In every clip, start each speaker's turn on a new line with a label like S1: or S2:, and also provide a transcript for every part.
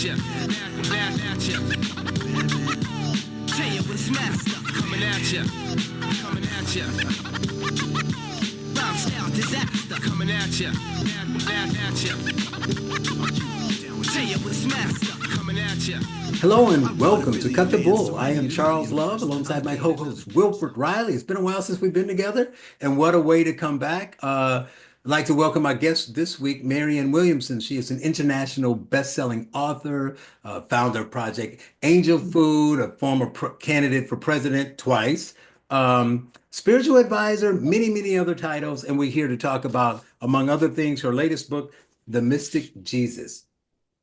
S1: you, mad at you. Tell you what's master, coming at you, coming at you. Rhyme style disaster, coming at you, mad at you. Tell you what's master, coming at you.
S2: Hello and welcome to Cut the Bull. I am Charles Love alongside my co-host Wilford Riley. It's been a while since we've been together, and what a way to come back. I'd like to welcome our guest this week, Marianne Williamson. She is an international best-selling author, founder of Project Angel Food, a former candidate for president twice, spiritual advisor, many other titles, and we're here to talk about, among other things, her latest book, The Mystic Jesus.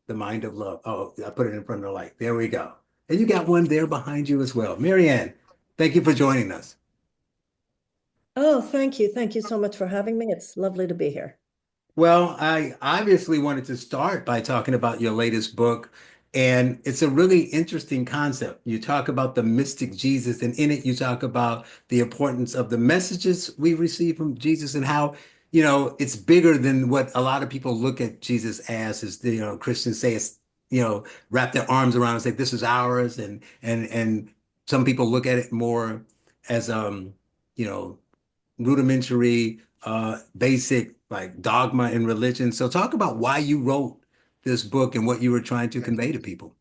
S2: The Mind of Love. Oh, I put it in front of the light. There we go. And you got one there behind you as well. Marianne, thank you for joining us.
S3: Oh, thank you. Thank you so much for having me. It's lovely to be here.
S2: Well, I obviously wanted to start by talking about your latest book, and it's a really interesting concept. You talk about the mystic Jesus, and in it, you talk about the importance of the messages we receive from Jesus and how, it's bigger than what a lot of people look at Jesus as, Christians say it's, wrap their arms around and say, this is ours. And some people look at it more as, you know, rudimentary, basic like dogma in religion. So talk about why you wrote this book and what you were trying to convey to people.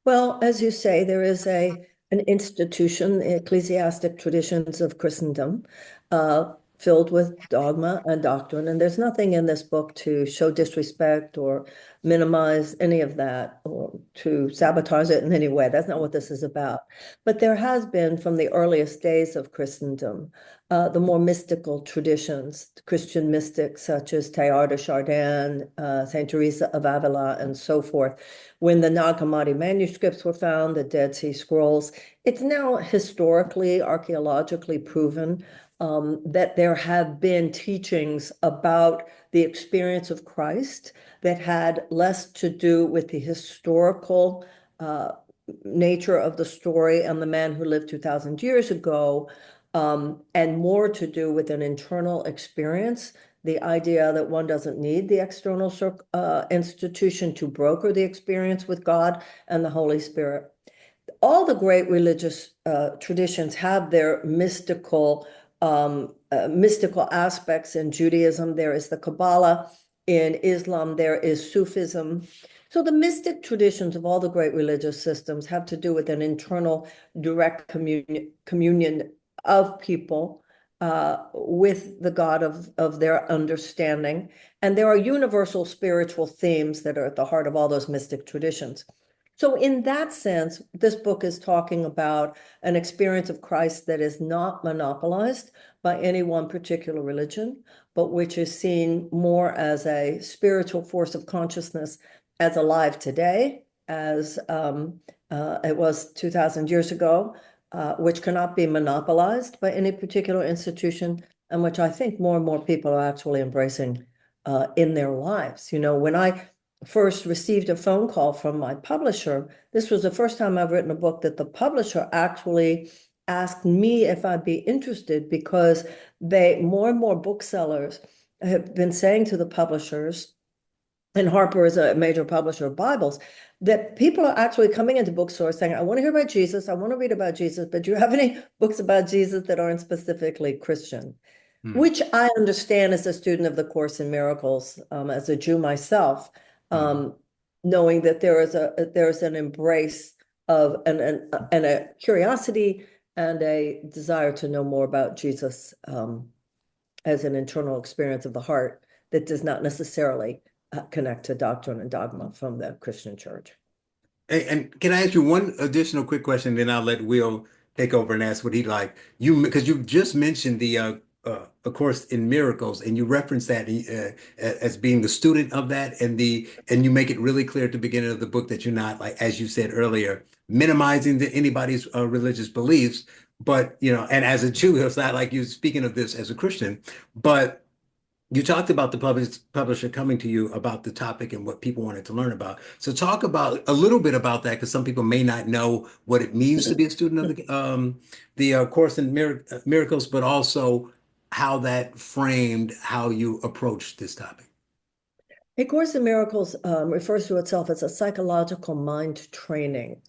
S3: Well, as you say, there is an institution, ecclesiastic traditions of Christendom, filled with dogma and doctrine. And there's nothing in this book to show disrespect or minimize any of that or to sabotage it in any way. That's not what this is about. But there has been, from the earliest days of Christendom, the more mystical traditions, Christian mystics such as Teilhard de Chardin, Saint Teresa of Avila, and so forth. When the Nag Hammadi manuscripts were found, the Dead Sea Scrolls, it's now historically, archaeologically proven that there have been teachings about the experience of Christ that had less to do with the historical nature of the story and the man who lived 2,000 years ago, and more to do with an internal experience, the idea that one doesn't need the external institution to broker the experience with God and the Holy Spirit. All the great religious traditions have their mystical aspects. In Judaism, there is the Kabbalah. In Islam, there is Sufism. So the mystic traditions of all the great religious systems have to do with an internal direct communion of people with the God of their understanding. And there are universal spiritual themes that are at the heart of all those mystic traditions. So in that sense, this book is talking about an experience of Christ that is not monopolized by any one particular religion, but which is seen more as a spiritual force of consciousness as alive today, as it was 2,000 years ago, which cannot be monopolized by any particular institution, and which I think more and more people are actually embracing in their lives. When I first received a phone call from my publisher, this was the first time I've written a book that the publisher actually asked me if I'd be interested, because more and more booksellers have been saying to the publishers, and Harper is a major publisher of Bibles, that people are actually coming into bookstores saying, I want to hear about Jesus, I want to read about Jesus, but do you have any books about Jesus that aren't specifically Christian? Which I understand as a student of the Course in Miracles, as a Jew myself, knowing that there's an embrace of and a curiosity and a desire to know more about Jesus as an internal experience of the heart that does not necessarily connect to doctrine and dogma from the Christian church.
S2: And can I ask you one additional quick question, then I'll let Will take over and ask what he'd like. Because you just mentioned the A Course in Miracles, and you reference that as being the student of that, and you make it really clear at the beginning of the book that you're not, like as you said earlier, minimizing anybody's religious beliefs, but and as a Jew, it's not like you're speaking of this as a Christian, but you talked about the publisher coming to you about the topic and what people wanted to learn about. So talk about a little bit about that, because some people may not know what it means to be a student of the Course in Miracles, but also how that framed how you approach this topic.
S3: A Course in Miracles refers to itself as a psychological mind training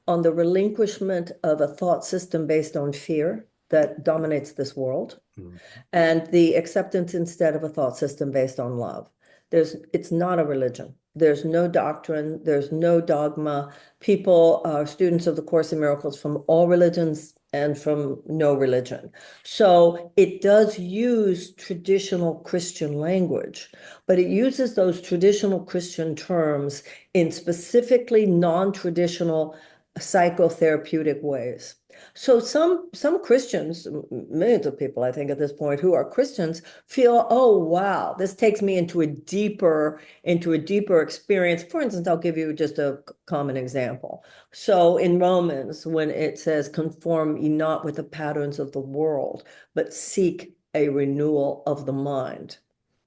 S3: on the relinquishment of a thought system based on fear that dominates this world,
S2: Mhm.
S3: and the acceptance instead of a thought system based on love. It's not a religion. There's no doctrine, there's no dogma. People are students of the Course in Miracles from all religions and from no religion. So it does use traditional Christian language, but it uses those traditional Christian terms in specifically non-traditional psychotherapeutic ways. So some Christians, millions of people, I think, at this point, who are Christians, feel, oh wow, this takes me into a deeper experience. For instance, I'll give you just a common example. So in Romans, when it says, conform ye not with the patterns of the world, but seek a renewal of the mind.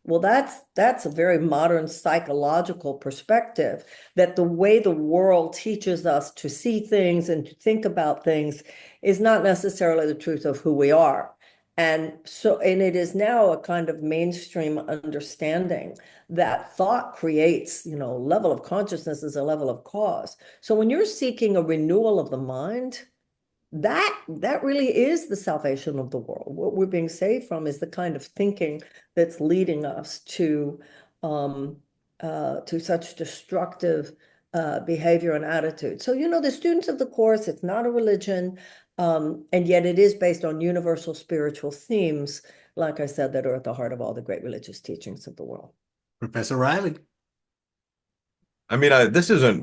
S3: Well, that's a very modern psychological perspective, that the way the world teaches us to see things and to think about things is not necessarily the truth of who we are. And it is now a kind of mainstream understanding that thought creates, level of consciousness is a level of cause. So when you're seeking a renewal of the mind, that really is the salvation of the world. What we're being saved from is the kind of thinking that's leading us to such destructive behavior and attitude. So, the students of the Course, it's not a religion, and yet it is based on universal spiritual themes, like I said, that are at the heart of all the great religious teachings of the world.
S2: Professor Riley.
S4: I mean,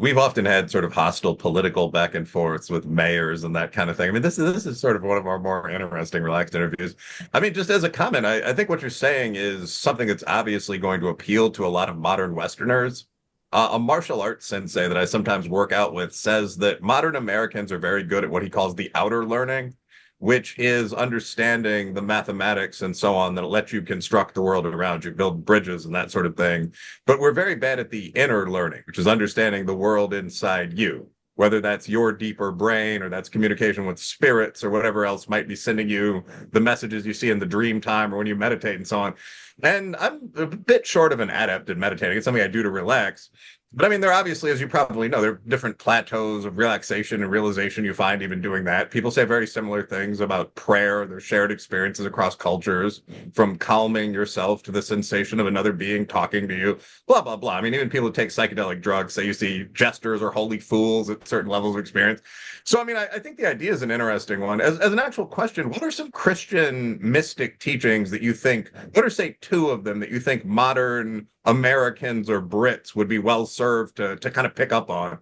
S4: we've often had sort of hostile political back and forths with mayors and that kind of thing. I mean, this is sort of one of our more interesting, relaxed interviews. I mean, just as a comment, I think what you're saying is something that's obviously going to appeal to a lot of modern Westerners. A martial arts sensei that I sometimes work out with says that modern Americans are very good at what he calls the outer learning, which is understanding the mathematics and so on that let you construct the world around you, build bridges and that sort of thing. But we're very bad at the inner learning, which is understanding the world inside you, whether that's your deeper brain or that's communication with spirits or whatever else might be sending you the messages you see in the dream time or when you meditate and so on. And I'm a bit short of an adept at meditating. It's something I do to relax. But I mean, there obviously, as you probably know, there are different plateaus of relaxation and realization you find even doing that. People say very similar things about prayer, their shared experiences across cultures, from calming yourself to the sensation of another being talking to you, blah, blah, blah. I mean, even people who take psychedelic drugs say you see jesters or holy fools at certain levels of experience. So, I mean, I think the idea is an interesting one. As an actual question, what are some Christian mystic teachings that you think, what are, say, two of them that you think modern Americans or Brits would be well served to kind of pick up on?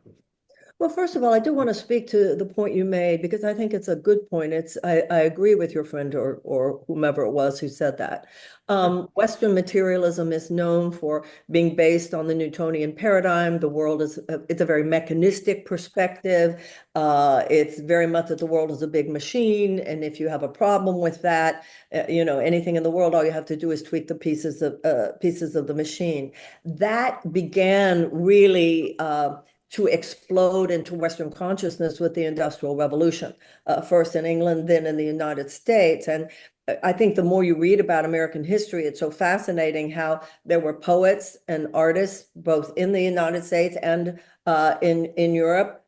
S3: Well, first of all, I do want to speak to the point you made, because I think it's a good point. I agree with your friend or whomever it was who said that. Western materialism is known for being based on the Newtonian paradigm. The world it's a very mechanistic perspective. It's very much that the world is a big machine, and if you have a problem with that, anything in the world, all you have to do is tweak the pieces of the machine. That began really to explode into Western consciousness with the Industrial Revolution, first in England, then in the United States. And I think the more you read about American history, it's so fascinating how there were poets and artists, both in the United States and in Europe,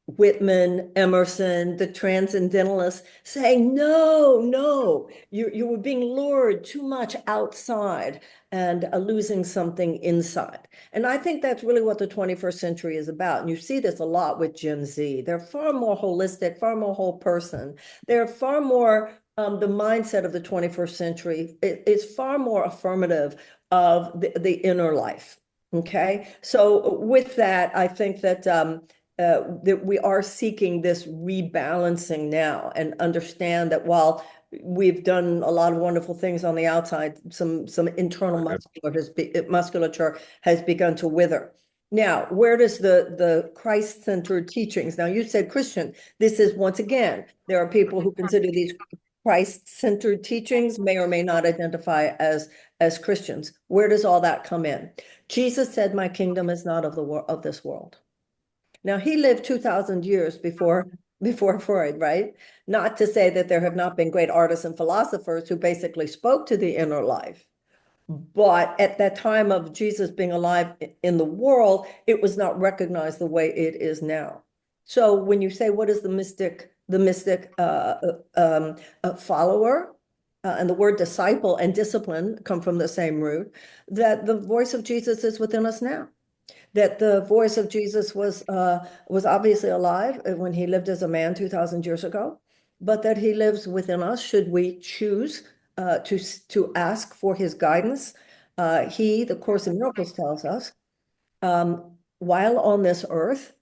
S3: Whitman, Emerson, the transcendentalists, saying, no, you were being lured too much outside and losing something inside. And I think that's really what the 21st century is about. And you see this a lot with Gen Z. They're far more holistic, far more whole person. They're far more, the mindset of the 21st century is far more affirmative of the inner life. Okay. So with that, I think that that we are seeking this rebalancing now, and understand that while we've done a lot of wonderful things on the outside, some internal musculature has begun to wither. Now, where does the Christ-centered teachings? Now, you said Christian. This is, once again, there are people who consider these Christ-centered teachings may or may not identify as Christians. Where does all that come in? Jesus said, "My kingdom is not of this world." Now, he lived 2,000 years before Freud, right? Not to say that there have not been great artists and philosophers who basically spoke to the inner life. But at that time of Jesus being alive in the world, it was not recognized the way it is now. So when you say, what is the mystic follower, and the word disciple and discipline come from the same root, that the voice of Jesus is within us now. That the voice of Jesus was obviously alive when he lived as a man 2,000 years ago, but that he lives within us should we choose to ask for his guidance. The Course in Miracles tells us, while on this earth,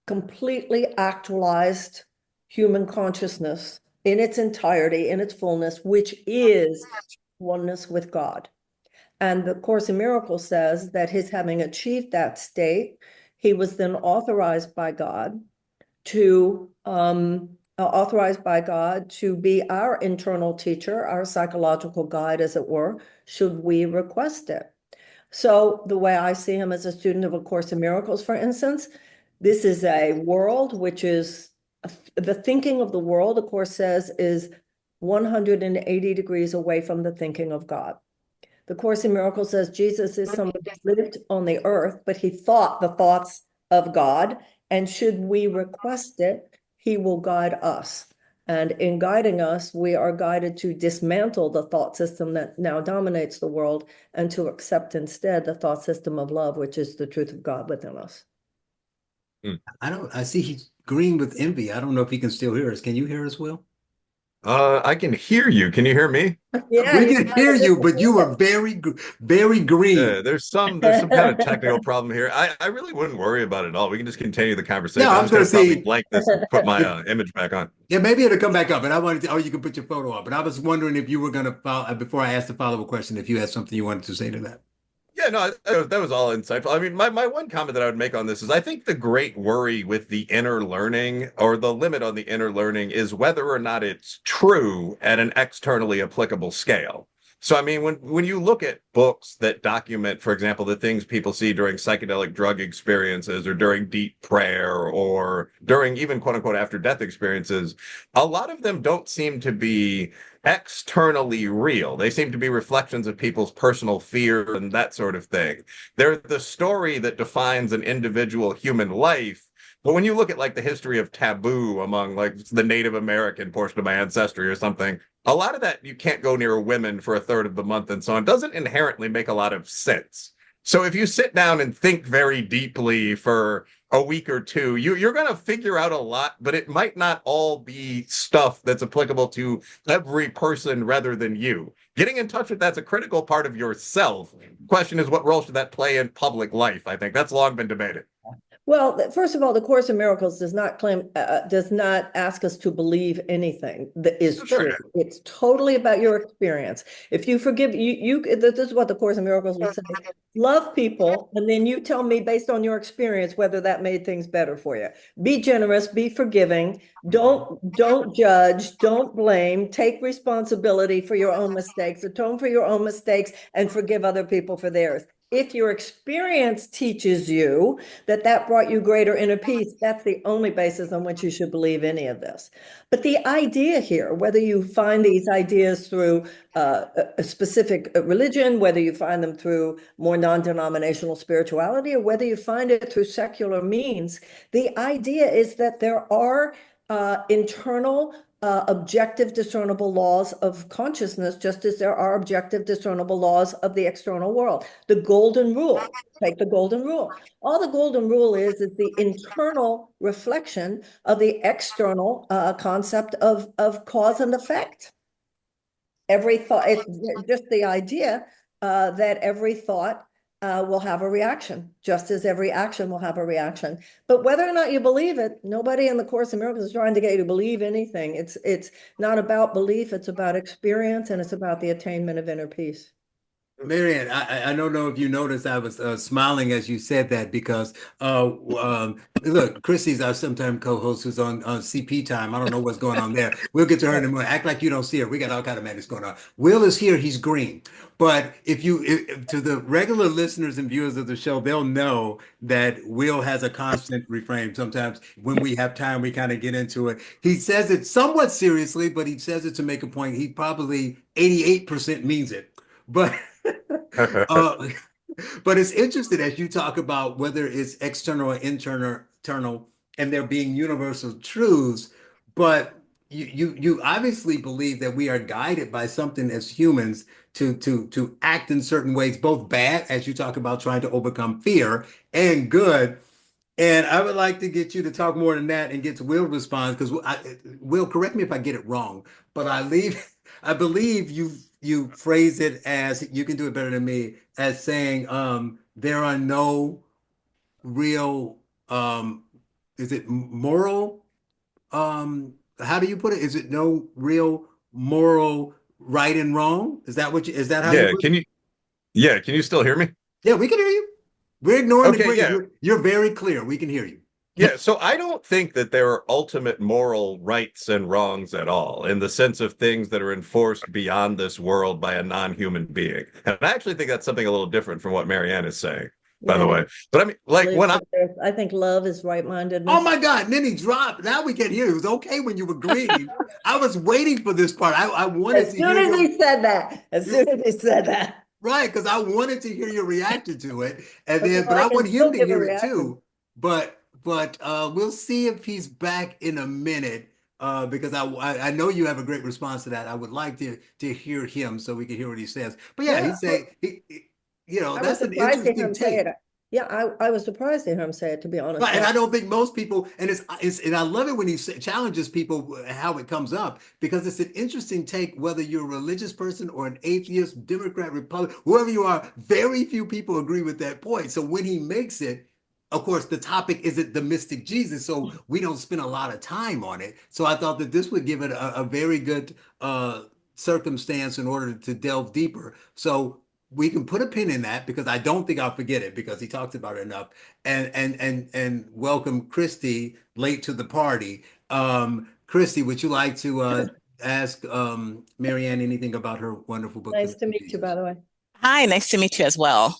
S3: completely actualized human consciousness in its entirety, in its fullness, which is oneness with God. And the Course in Miracles says that his having achieved that state, he was then authorized by God to be our internal teacher, our psychological guide, as it were, should we request it. So the way I see him as a student of A Course in Miracles, for instance, this is a world which is the thinking of the world, the Course says, is 180 degrees away from the thinking of God. The Course in Miracles says Jesus is someone who lived on the earth, but he thought the thoughts of God, and should we request it, he will guide us. And in guiding us, we are guided to dismantle the thought system that now dominates the world and to accept instead the thought system of love, which is the truth of God within us.
S2: I see he's green with envy. I don't know if he can still hear us. Can you hear us, Will?
S4: I can hear you. Can you hear me?
S3: Yeah,
S2: We can hear you, but you are very green.
S4: There's some kind of technical problem here. I really wouldn't worry about it at all. We can just continue the conversation.
S2: Yeah, I
S4: I'm
S2: was
S4: just
S2: going
S4: gonna
S2: to
S4: probably
S2: say,
S4: blank this and put my image back on.
S2: yeah, maybe it'll come back up. And I wanted to, or you can put your photo up. But I was wondering if you were going to follow, before I asked the follow-up question, if you had something you wanted to say to that.
S4: Yeah, no, that was all insightful. I mean, my one comment that I would make on this is I think the great worry with the inner learning or the limit on the inner learning is whether or not it's true at an externally applicable scale. So, I mean, when you look at books that document, for example, the things people see during psychedelic drug experiences or during deep prayer or during even quote unquote after death experiences, a lot of them don't seem to be externally real. They seem to be reflections of people's personal fear and that sort of thing. They're the story that defines an individual human life. But when you look at like the history of taboo among like the Native American portion of my ancestry or something, a lot of that you can't go near women for a third of the month and so on doesn't inherently make a lot of sense. So if you sit down and think very deeply for a week or two, you're going to figure out a lot, but it might not all be stuff that's applicable to every person rather than you. Getting in touch with that's a critical part of yourself. Question is, what role should that play in public life? I think that's long been debated.
S3: Well, first of all, the Course in Miracles does not ask us to believe anything that is true. It's totally about your experience. If you forgive, this is what the Course in Miracles will say: love people, and then you tell me based on your experience whether that made things better for you. Be generous, be forgiving. Don't judge, don't blame. Take responsibility for your own mistakes. Atone for your own mistakes, and forgive other people for theirs. If your experience teaches you that brought you greater inner peace, that's the only basis on which you should believe any of this. But the idea here, whether you find these ideas through a specific religion, whether you find them through more non-denominational spirituality, or whether you find it through secular means, the idea is that there are internal objective discernible laws of consciousness, just as there are objective discernible laws of the external world. The golden rule, take the golden rule. All the golden rule is the internal reflection of the external concept of cause and effect. Every thought, it's just the idea that every thought will have a reaction, just as every action will have a reaction. But whether or not you believe it, nobody in the Course in Miracles is trying to get you to believe anything. It's not about belief, it's about experience, and it's about the attainment of inner peace.
S2: Marianne, I don't know if you noticed I was smiling as you said that because look, Chrissy's our sometime co-host who's on CP time. I don't know what's going on there. We'll get to her in a minute. Act like you don't see her. We got all kind of madness going on. Will is here. He's green. But if to the regular listeners and viewers of the show, they'll know that Will has a constant refrain. Sometimes when we have time, we kind of get into it. He says it somewhat seriously, but he says it to make a point. He probably 88% means it. But Uh, but it's interesting as you talk about whether it's external or internal, and there being universal truths. But you obviously believe that we are guided by something as humans to act in certain ways, both bad, as you talk about trying to overcome fear, and good. And I would like to get you to talk more than that and get to Will response because Will, correct me if I get it wrong, but I believe you phrase it as you can do it better than me as saying there are no real is it moral how do you put it? Is it no real moral right and wrong? Is that what you is that how you
S4: Yeah,
S2: put it?
S4: can you still hear me?
S2: Yeah, we can hear you. We're ignoring the
S4: Okay,
S2: green.
S4: yeah.
S2: You're very clear. We can hear you.
S4: Yeah, so I don't think that there are ultimate moral rights and wrongs at all, in the sense of things that are enforced beyond this world by a non-human being. And I actually think that's something a little different from what Marianne is saying, by
S3: Yeah,
S4: the
S3: I
S4: way. But I mean, like
S3: believe
S4: when I
S3: that I think love is
S2: Oh
S3: right-mindedness.
S2: my God, and then he dropped. Now we can hear. It was okay when you agreed. I was waiting for this part. I wanted
S3: As
S2: to
S3: soon
S2: hear
S3: as he said that, as soon as he said that,
S2: right, because I wanted to hear your reaction to it. And
S3: but
S2: then but
S3: I
S2: I want
S3: can
S2: him
S3: still
S2: to
S3: give a
S2: hear it
S3: reaction.
S2: too. But we'll see if he's back in a minute. Because I know you have a great response to that. I would like to hear him so we can hear what he says. But yeah,
S3: Yeah,
S2: he say
S3: I was
S2: that's an
S3: surprised to hear
S2: interesting
S3: him say it.
S2: take.
S3: Yeah, I was surprised to hear him say it, to be honest.
S2: Right, and
S3: Yeah,
S2: I don't think most people, and it's and I love it when he challenges people how it comes up because it's an interesting take. Whether you're a religious person or an atheist, Democrat, Republican, whoever you are, very few people agree with that point. So when he makes it, of course, the topic isn't the mystic Jesus, so we don't spend a lot of time on it. So I thought that this would give it a very good circumstance in order to delve deeper. So we can put a pin in that because I don't think I'll forget it because he talked about it enough and welcome Christy late to the party. Christy, would you like to ask Marianne anything about her wonderful book, The
S3: nice to
S2: Mystic
S3: meet you, by
S2: Jesus?
S3: the way.
S5: Hi, nice to meet you as well.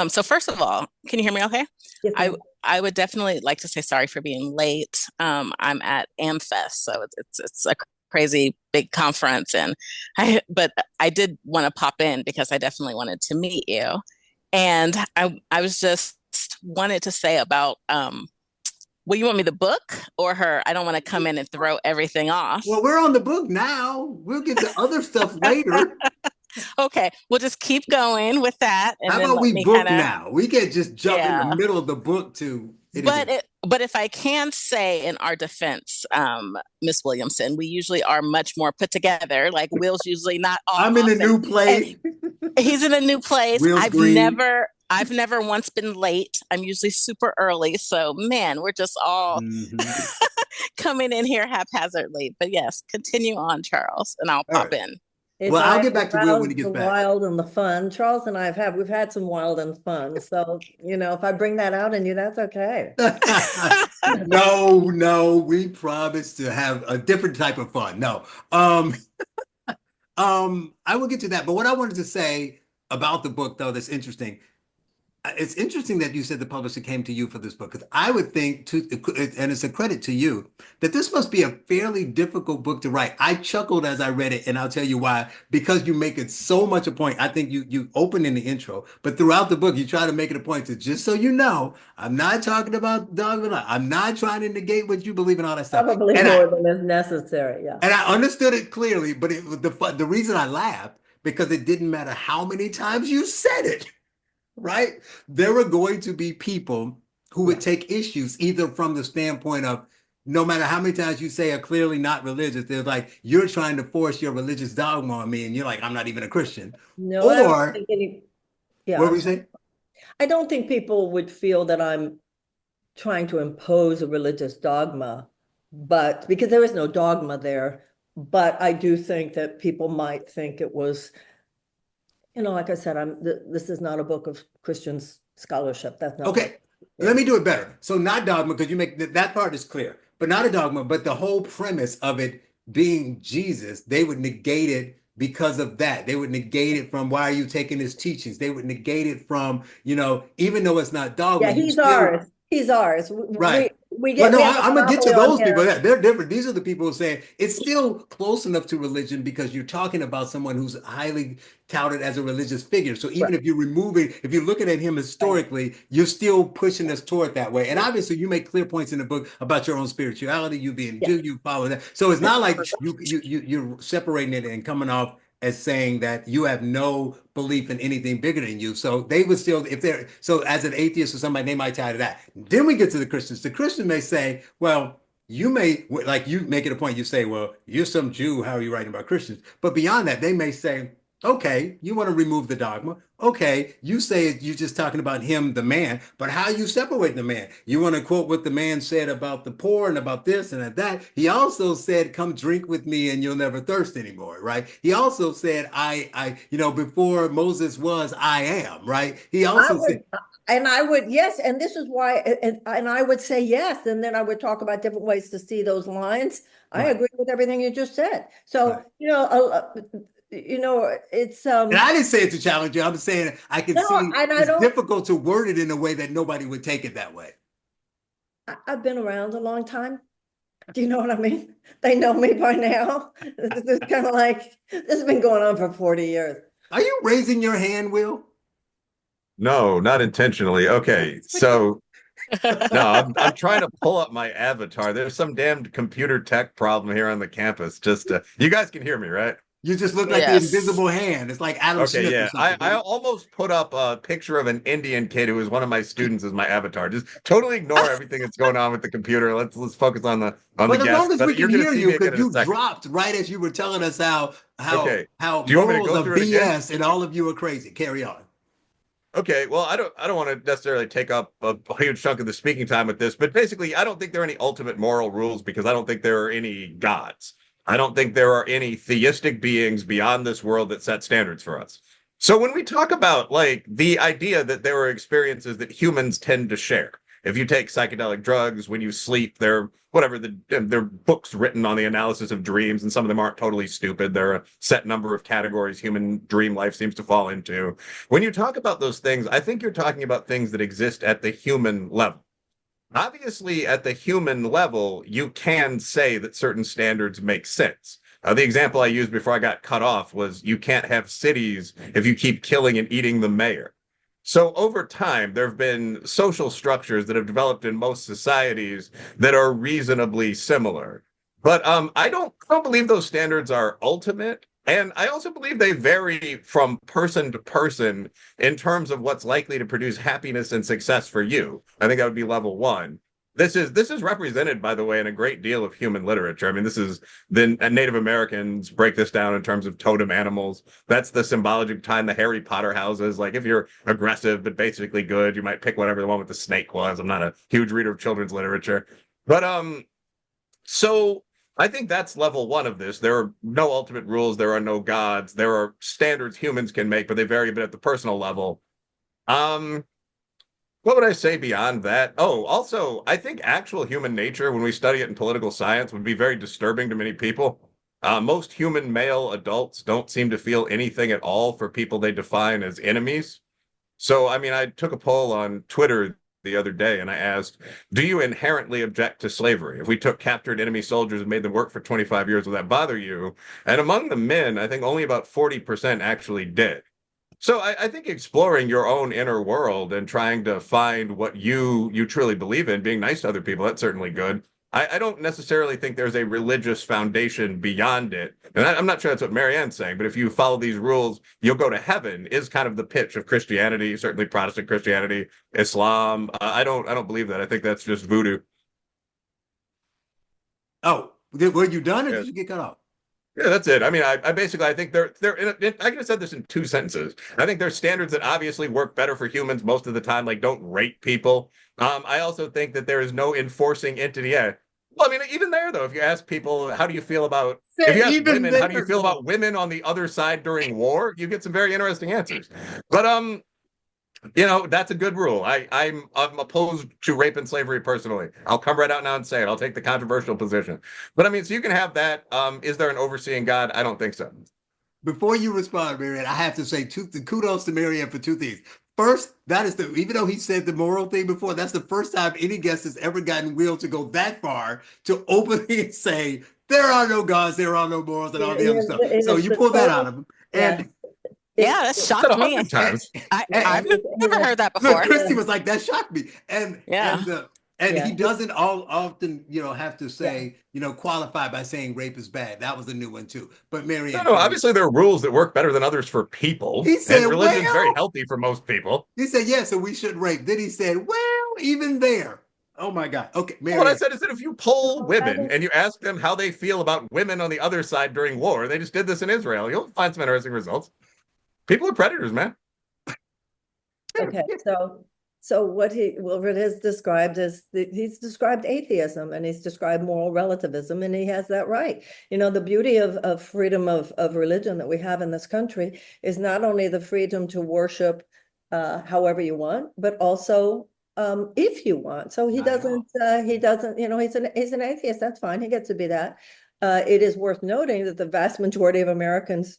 S5: So first of all, can you hear me okay?
S3: Yes,
S5: I
S3: ma'am.
S5: I would definitely like to say sorry for being late. I'm at AmFest, so it's a crazy big conference, and but I did want to pop in because I definitely wanted to meet you. And I was just wanted to say about will you want me the book or her? I don't want to come in and throw everything off.
S2: Well, we're on the book now. We'll get to other stuff later.
S5: Okay, we'll just keep going with that,
S2: How
S5: and then
S2: about
S5: let
S2: we
S5: me
S2: book
S5: kind of
S2: now? We can't just jump in the
S5: yeah.
S2: middle of the book to anything.
S5: But if I can say in our defense, Miss Williamson, we usually are much more put together. Like Will's usually not
S2: I'm in a
S5: off,
S2: new
S5: and
S2: place.
S5: he's in a new place.
S2: Will's green.
S5: I've never once been late. I'm usually super early. So man, we're just all
S2: Mhm.
S5: coming in here haphazardly. But yes, continue on, Charles, and I'll
S2: All
S5: pop
S2: right.
S5: in.
S3: If
S2: Well, I'll
S3: I
S2: get back to Will when he
S3: arouse
S2: gets
S3: the
S2: back.
S3: wild and the fun, Charles and I we've had some wild and fun. So, if I bring that out in you, that's okay.
S2: No, no, we promised to have a different type of fun. No. Um, I will get to that. But what I wanted to say about the book, though, that's interesting. It's interesting that you said the publisher came to you for this book because I would think and it's a credit to you that this must be a fairly difficult book to write. I chuckled as I read it, and I'll tell you why. Because you make it so much a point. I think you open in the intro, but throughout the book you try to make it a point to just so you know, I'm not talking about dogma. I'm not trying to negate what you believe in all that stuff.
S3: Probably
S2: And
S3: more than is necessary. Yeah.
S2: I understood it clearly, but it was the reason I laughed because it didn't matter how many times you said it, right? There are going to be people who would
S3: Yeah.
S2: take issues either from the standpoint of no matter how many times you say are clearly not religious, they're like, you're trying to force your religious dogma on me, and you're like, I'm not even a Christian.
S3: No, I don't
S2: Or
S3: think yeah,
S2: what were
S3: I'm
S2: you
S3: sorry.
S2: saying?
S3: I don't think people would feel that I'm trying to impose a religious dogma, but because there is no dogma there, but I do think that people might think it was, like I said, this is not a book of Christian scholarship. That's not what,
S2: Okay, let
S3: yeah.
S2: me do it better. So not dogma, because you make that part is clear, but not a dogma, but the whole premise of it being Jesus, they would negate it because of that. They would negate it from why are you taking his teachings? They would negate it from, even though it's not dogma,
S3: Yeah,
S2: you
S3: he's
S2: still
S3: ours. He's ours.
S2: Right.
S3: We
S2: Well,
S3: get
S2: no,
S3: we have a
S2: I'm gonna get to
S3: monopoly on
S2: those people.
S3: him.
S2: They're different. These are the people who say it's still close enough to religion because you're talking about someone who's highly touted as a religious figure. So even
S3: Right.
S2: if you're removing, if you're looking at him
S3: Right.
S2: historically, you're still pushing us toward that way. And obviously, you make clear points in the book about your own spirituality, you being
S3: Yeah.
S2: Jew, you follow that. So it's not like you're separating it and coming off as saying that you have no belief in anything bigger than you. So they would still, if they're, so as an atheist or somebody, they might tie to that. Then we get to the Christians. The Christian may say, well, you may, like you make it a point, you say, well, you're some Jew, how are you writing about Christians? But beyond that, they may say, okay, you want to remove the dogma. Okay, you say you're just talking about him, the man, but how you separate the man? You want to quote what the man said about the poor and about this and that. He also said, come drink with me and you'll never thirst anymore, right? He also said, before Moses was, I am, right? He
S3: I
S2: also
S3: would,
S2: said,
S3: and I would, yes, and this is why, and I would say yes, and then I would talk about different ways to see those lines. I
S2: right,
S3: agree with everything you just said.
S2: right.
S3: So, it's
S2: And I didn't say it to challenge you. I'm saying I can
S3: no,
S2: see
S3: and I
S2: it's
S3: don't.
S2: difficult to word it in a way that nobody would take it that way.
S3: I've been around a long time. Do you know what I mean? They know me by now. It's kind of like this has been going on for 40 years.
S2: Are you raising your hand, Will?
S4: No, not intentionally. Okay, so no, I'm trying to pull up my avatar. There's some damned computer tech problem here on the campus. Just you guys can hear me, right?
S2: You just look like the
S5: Yes.
S2: invisible hand. It's like Adam
S4: Okay,
S2: Smith or
S4: yeah. I,
S2: something.
S4: I almost put up a picture of an Indian kid who was one of my students as my avatar. Just totally ignore everything that's going on with the computer. Let's focus on the
S2: But as long
S4: guest.
S2: as we
S4: But
S2: can
S4: you're gonna
S2: hear
S4: see
S2: you,
S4: me again
S2: because
S4: in a
S2: you
S4: second.
S2: dropped right as you were telling us how
S4: Okay.
S2: how
S4: Do you want me to
S2: morals
S4: go
S2: are
S4: through it again?
S2: BS and all of you are crazy. Carry on.
S4: Okay, well, I don't want to necessarily take up a huge chunk of the speaking time with this, but basically, I don't think there are any ultimate moral rules because I don't think there are any gods. I don't think there are any theistic beings beyond this world that set standards for us. So when we talk about like the idea that there are experiences that humans tend to share, if you take psychedelic drugs, when you sleep, there whatever there are books written on the analysis of dreams, and some of them aren't totally stupid. There are a set number of categories human dream life seems to fall into. When you talk about those things, I think you're talking about things that exist at the human level. Obviously, at the human level, you can say that certain standards make sense. The example I used before I got cut off was you can't have cities if you keep killing and eating the mayor. So over time, there have been social structures that have developed in most societies that are reasonably similar. But I don't believe those standards are ultimate. And I also believe they vary from person to person in terms of what's likely to produce happiness and success for you. I think that would be level one. This is represented, by the way, in a great deal of human literature. I mean, this is the Native Americans break this down in terms of totem animals. That's the symbology behind the Harry Potter houses. Like if you're aggressive but basically good, you might pick whatever the one with the snake was. I'm not a huge reader of children's literature, but so I think that's level one of this. There are no ultimate rules. There are no gods. There are standards humans can make, but they vary a bit at the personal level. Um, what would I say beyond that? Oh, also, I think actual human nature, when we study it in political science, would be very disturbing to many people. Most human male adults don't seem to feel anything at all for people they define as enemies. So, I mean, I took a poll on Twitter the other day and I asked, do you inherently object to slavery? If we took captured enemy soldiers and made them work for 25 years, would that bother you? And among the men, I think only about 40% actually did. So I think exploring your own inner world and trying to find what you truly believe in, being nice to other people, that's certainly good. I don't necessarily think there's a religious foundation beyond it. And I'm not sure that's what Marianne's saying, but if you follow these rules, you'll go to heaven is kind of the pitch of Christianity, certainly Protestant Christianity, Islam. I don't believe that. I think that's just voodoo.
S2: Oh, were you done or
S4: Yeah.
S2: did you get cut off?
S4: Yeah, that's it. I mean, I basically I think I could have said this in two sentences. I think there's standards that obviously work better for humans most of the time, like don't rape people. I also think that there is no enforcing entity. Yeah. Well, I mean, even there though, if you ask people, how do you feel about if
S2: Say
S4: you ask
S2: even
S4: women, how do you
S2: there,
S4: feel
S2: though.
S4: about women on the other side during war, you get some very interesting answers. But that's a good rule. I'm opposed to rape and slavery personally. I'll come right out now and say it. I'll take the controversial position. But I mean, so you can have that. Is there an overseeing God? I don't think so.
S2: Before you respond, Marianne, I have to say kudos to Marianne for two things. first, that is even though he said the moral thing before, that's the first time any guest has ever gotten Will to go that far to openly say, there are no gods, there are no morals, and all the other stuff. So you pull that out of him.
S3: Yeah.
S2: And
S5: Yeah, that
S4: Said
S5: shocked me.
S4: 100 times.
S5: I've never heard that
S2: look,
S5: before.
S2: Christy was like, that shocked me. And
S5: Yeah.
S2: and
S3: Yeah.
S2: he doesn't often, have to say, qualify by saying rape is bad. That was a new one too. But Marianne,
S4: No, obviously there are rules that work better than others for people.
S2: He said,
S4: and religion's very
S2: well,
S4: healthy for most people.
S2: he said, yeah, so we shouldn't rape. Then he said, well, even there. Oh my God. Okay,
S4: What I
S2: Marianne.
S4: said is that if you poll women and you ask them how they feel about women on the other side during war, they just did this in Israel, you'll find some interesting results. People are predators, man.
S3: Okay, so what Wilfred has described is he's described atheism and he's described moral relativism, and he has that right. The beauty of freedom of religion that we have in this country is not only the freedom to worship however you want, but also if you want. So he doesn't, he's an atheist, that's fine, he gets to be that. It is worth noting that the vast majority of Americans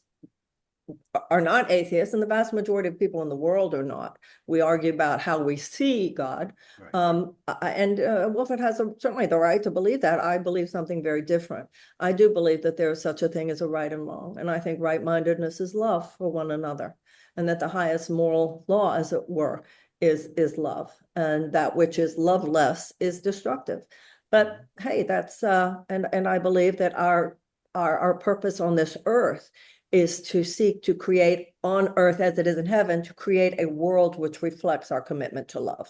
S3: are not atheists, and the vast majority of people in the world are not. We argue about how we see God.
S2: Right.
S3: And Wilfred has certainly the right to believe that. I believe something very different. I do believe that there is such a thing as a right and wrong. And I think right-mindedness is love for one another. And that the highest moral law, as it were, is love. And that which is loveless is destructive. But hey, that's and I believe that our purpose on this earth is to seek to create on earth as it is in heaven, to create a world which reflects our commitment to love.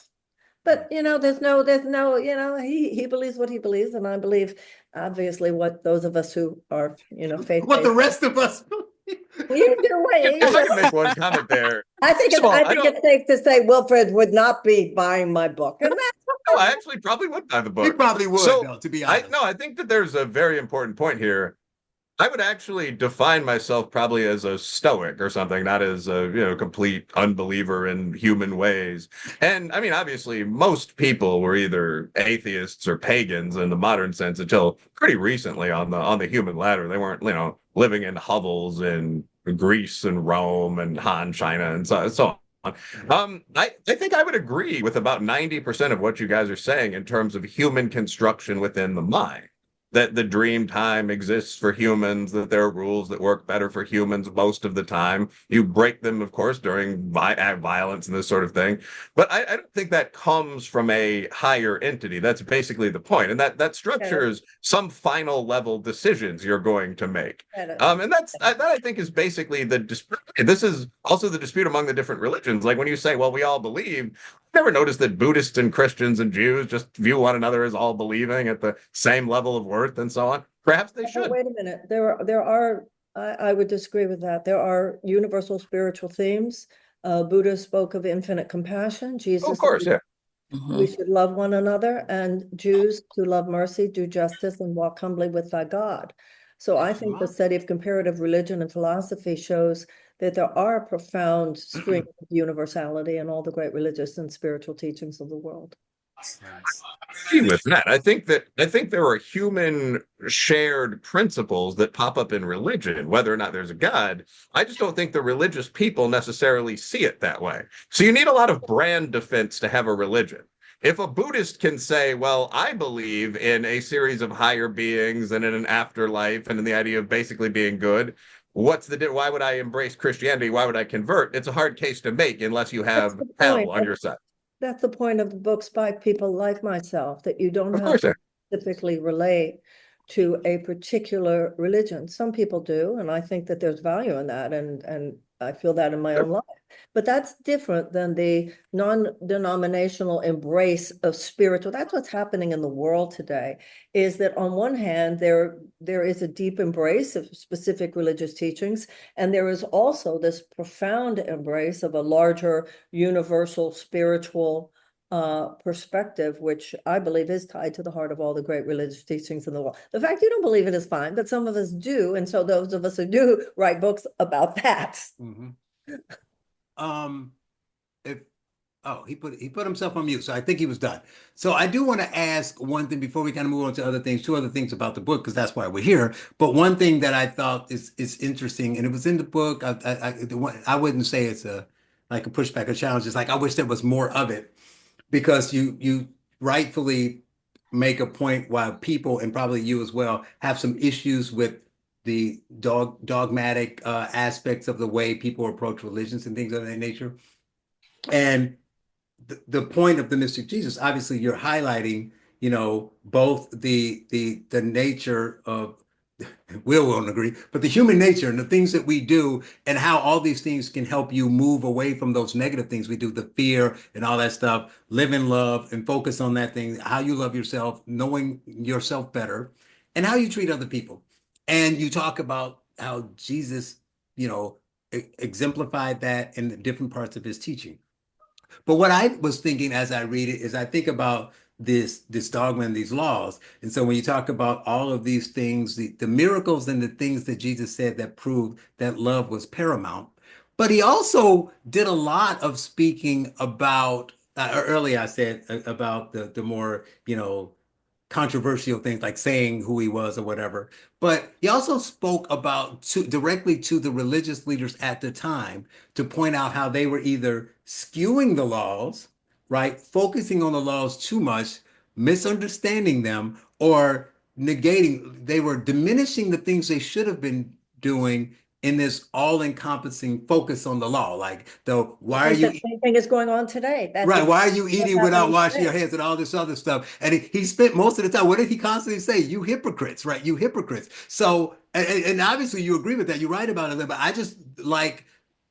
S3: But there's no, he believes what he believes, and I believe obviously what those of us who are, faith-based.
S2: What the rest of us believe.
S3: You do
S4: If I can make one comment there.
S3: I think it's safe to say Wilfred would not be buying my book. And
S4: No, I actually probably would buy the book.
S2: He probably would, though, to be honest.
S4: I think that there's a very important point here. I would actually define myself probably as a stoic or something, not as a complete unbeliever in human ways. And I mean, obviously, most people were either atheists or pagans in the modern sense until pretty recently on the human ladder. They weren't living in hovels in Greece and Rome and Han China and so on. I think I would agree with about 90% of what you guys are saying in terms of human construction within the mind. That the dream time exists for humans, that there are rules that work better for humans most of the time. You break them, of course, during violence and this sort of thing. But I don't think that comes from a higher entity. That's basically the point. And that structures some final level decisions you're going to make. And that I think is basically the dispute. This is also the dispute among the different religions. Like when you say, well, we all believe, never noticed that Buddhists and Christians and Jews just view one another as all believing at the same level of worth and so on. Perhaps they should.
S3: Wait a minute. There are I would disagree with that. There are universal spiritual themes. Buddha spoke of infinite compassion. Jesus,
S4: of course, yeah.
S3: We should love one another, and Jews to love mercy, do justice, and walk humbly with thy God. So I think the study of comparative religion and philosophy shows that there are profound strengths of universality in all the great religious and spiritual teachings of the world.
S4: I agree with that. I think there are human shared principles that pop up in religion, whether or not there's a God. I just don't think the religious people necessarily see it that way. So you need a lot of brand defense to have a religion. If a Buddhist can say, well, I believe in a series of higher beings and in an afterlife and in the idea of basically being good, why would I embrace Christianity? Why would I convert? It's a hard case to make unless you have hell on your side.
S3: That's the point of the books by people like myself, that you don't have to specifically relate to a particular religion. Some people do, and I think that there's value in that, and I feel that in my own life. But that's different than the non-denominational embrace of spiritual. That's what's happening in the world today, is that on one hand, there is a deep embrace of specific religious teachings, and there is also this profound embrace of a larger universal spiritual perspective, which I believe is tied to the heart of all the great religious teachings in the world. The fact you don't believe it is fine, but some of us do, and so those of us who do write books about that.
S2: Mm-hmm. He put himself on mute, so I think he was done. So I do want to ask one thing before we kind of move on to other things, two other things about the book, because that's why we're here. But one thing that I thought is interesting, and it was in the book. I wouldn't say it's a like a pushback, a challenge. It's like, I wish there was more of it, because you rightfully make a point while people, and probably you as well, have some issues with the dogmatic aspects of the way people approach religions and things of that nature. And the point of the mystic Jesus, obviously you're highlighting, both the nature of, Will won't agree, but the human nature and the things that we do, and how all these things can help you move away from those negative things we do, the fear and all that stuff, live in love and focus on that thing, how you love yourself, knowing yourself better, and how you treat other people. And you talk about how Jesus, exemplified that in the different parts of his teaching. But what I was thinking as I read it is, I think about this dogma and these laws. And so when you talk about all of these things, the miracles and the things that Jesus said that proved that love was paramount, but he also did a lot of speaking about, earlier I said about the more, controversial things like saying who he was or whatever. But he also spoke about directly to the religious leaders at the time, to point out how they were either skewing the laws, right, focusing on the laws too much, misunderstanding them, or negating. They were diminishing the things they should have been doing in this all-encompassing focus on the law. Like,
S3: I
S2: why are
S3: think
S2: you
S3: the same thing is going on today. That's
S2: right? Why are you
S3: what's
S2: eating without
S3: happening
S2: washing your
S3: today.
S2: hands and all this other stuff? And he spent most of the time. What did he constantly say? You hypocrites, right? You hypocrites. So, and obviously you agree with that. You're right about it. But I just like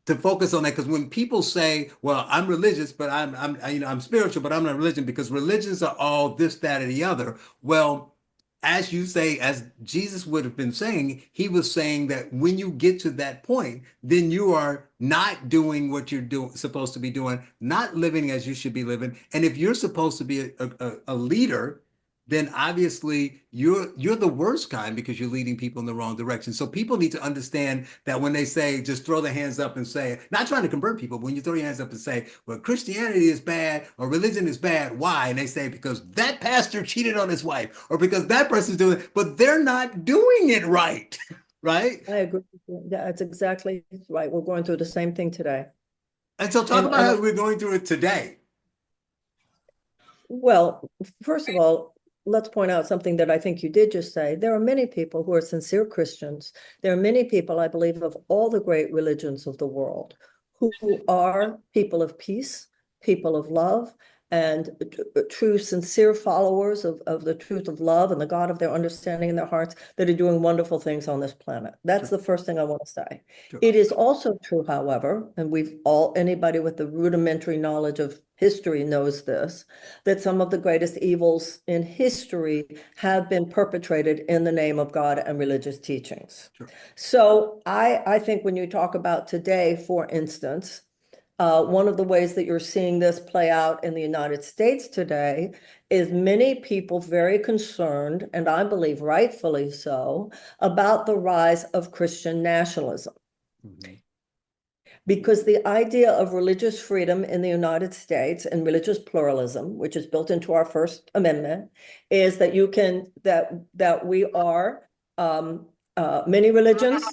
S2: to focus on that, because when people say, "Well, I'm religious, but I'm spiritual, but I'm not religion," because religions are all this, that, or the other. Well, as you say, as Jesus would have been saying, he was saying that when you get to that point, then you are not doing what you're supposed to be doing, not living as you should be living. And if you're supposed to be a leader, then obviously you're the worst kind, because you're leading people in the wrong direction. So people need to understand that when they say, just throw their hands up and say, not trying to convert people, but when you throw your hands up and say, well, Christianity is bad or religion is bad, why? And they say, because that pastor cheated on his wife, or because that person's doing it, but they're not doing it right. Right?
S3: I agree with you. That's exactly right. We're going through the same thing today.
S2: And so talk about
S3: And
S2: how we're going through it today.
S3: well, first of all, let's point out something that I think you did just say. There are many people who are sincere Christians. There are many people, I believe, of all the great religions of the world, who are people of peace, people of love, and true, sincere followers of the truth of love and the God of their understanding in their hearts, that are doing wonderful things on this planet. That's the first thing I want to say.
S2: Sure.
S3: It is also true, however, and anybody with the rudimentary knowledge of history knows this, that some of the greatest evils in history have been perpetrated in the name of God and religious teachings.
S2: Sure.
S3: So I think when you talk about today, for instance, one of the ways that you're seeing this play out in the United States today is many people very concerned, and I believe rightfully so, about the rise of Christian nationalism.
S2: Mhm.
S3: Because the idea of religious freedom in the United States and religious pluralism, which is built into our First Amendment, is that we are many religions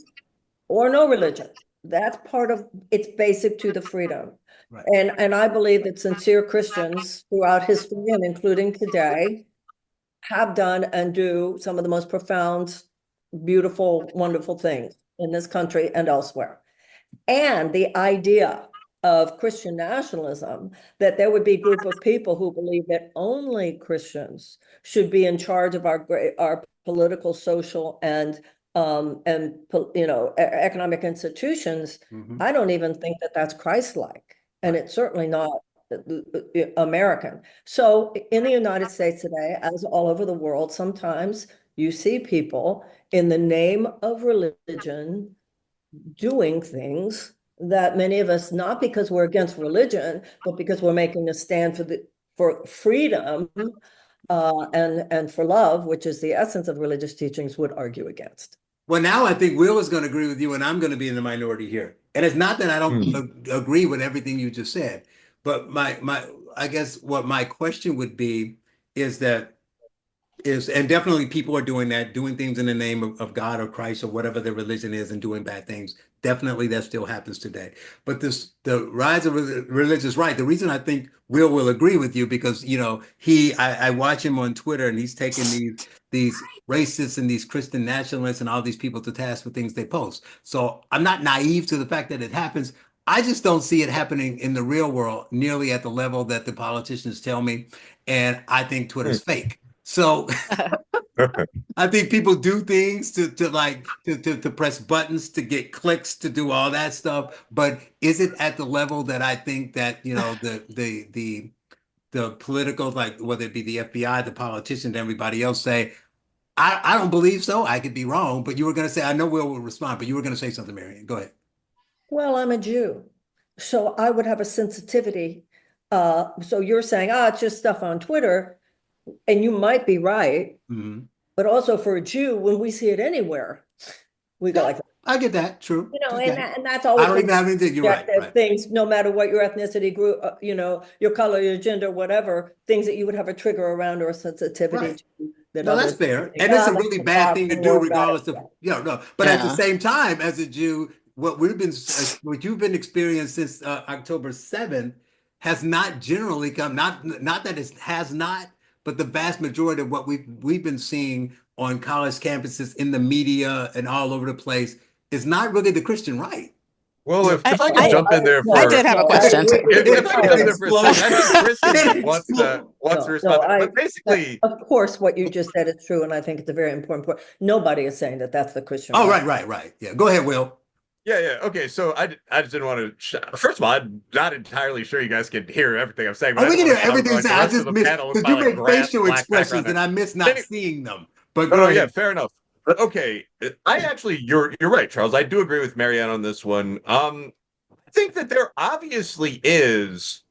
S3: or no religion. That's part of, it's basic to the freedom.
S2: Right.
S3: And I believe that sincere Christians throughout history, and including today, have done and do some of the most profound, beautiful, wonderful things in this country and elsewhere. And the idea of Christian nationalism, that there would be a group of people who believe that only Christians should be in charge of our political, social, and economic institutions.
S2: Mhm.
S3: I don't even think that that's Christ-like, and
S2: Right.
S3: it's certainly not American. So in the United States today, as all over the world, sometimes you see people in the name of religion doing things that many of us, not because we're against religion, but because we're making a stand for freedom and for love, which is the essence of religious teachings, would argue against.
S2: Well, now I think Will is going to agree with you, and I'm going to be in the minority here. And it's not that I don't agree with everything you just said, but I guess what my question would be is that and definitely people are doing that, doing things in the name of God or Christ or whatever their religion is, and doing bad things. definitely that still happens today. But the rise of religious right, the reason I think will agree with you, because I watch him on Twitter, and he's taking these racists and these Christian nationalists and all these people to task for things they post. So I'm not naive to the fact that it happens. I just don't see it happening in the real world nearly at the level that the politicians tell me. And I think Twitter's fake. So I think people do things to press buttons, to get clicks, to do all that stuff. But is it at the level that I think that, the political, like whether it be the FBI, the politicians, everybody else say, I don't believe so. I could be wrong, but you were going to say, I know will respond, but you were going to say something, Marianne. Go ahead.
S3: Well, I'm a Jew, so I would have a sensitivity. So you're saying, it's just stuff on Twitter, and you might be right.
S2: Mm-hmm.
S3: But also for a Jew, when we see it anywhere, we go like that.
S2: I get that. True.
S3: And that's always
S2: I don't even have anything. You're right.
S3: Things, no matter what your ethnicity, group, your color, your gender, whatever, things that you would have a trigger around or a sensitivity to.
S2: No, that's fair. And it's a really bad thing to do, regardless of, no. But at the same time, as a Jew, what you've been experiencing since October 7th has not generally come, not that it has not, but the vast majority of what we've been seeing on college campuses, in the media, and all over the place is not really the Christian right.
S4: Well, if I could jump in there for...
S5: I did have a question.
S4: If I could jump in there for a second, I think Kristen wants to respond. But basically...
S3: Of course, what you just said is true, and I think it's a very important point. Nobody is saying that that's the Christian
S2: right. Right. Yeah, go ahead, Will.
S4: Yeah. Okay, so I just didn't want to... First of all, I'm not entirely sure you guys can hear everything I'm saying. But
S2: we can hear everything. I just missed, because you make facial expressions, and I miss not seeing them. But go ahead.
S4: Yeah, fair enough. But okay, you're right, Charles. I do agree with Marianne on this one. I think that there obviously is.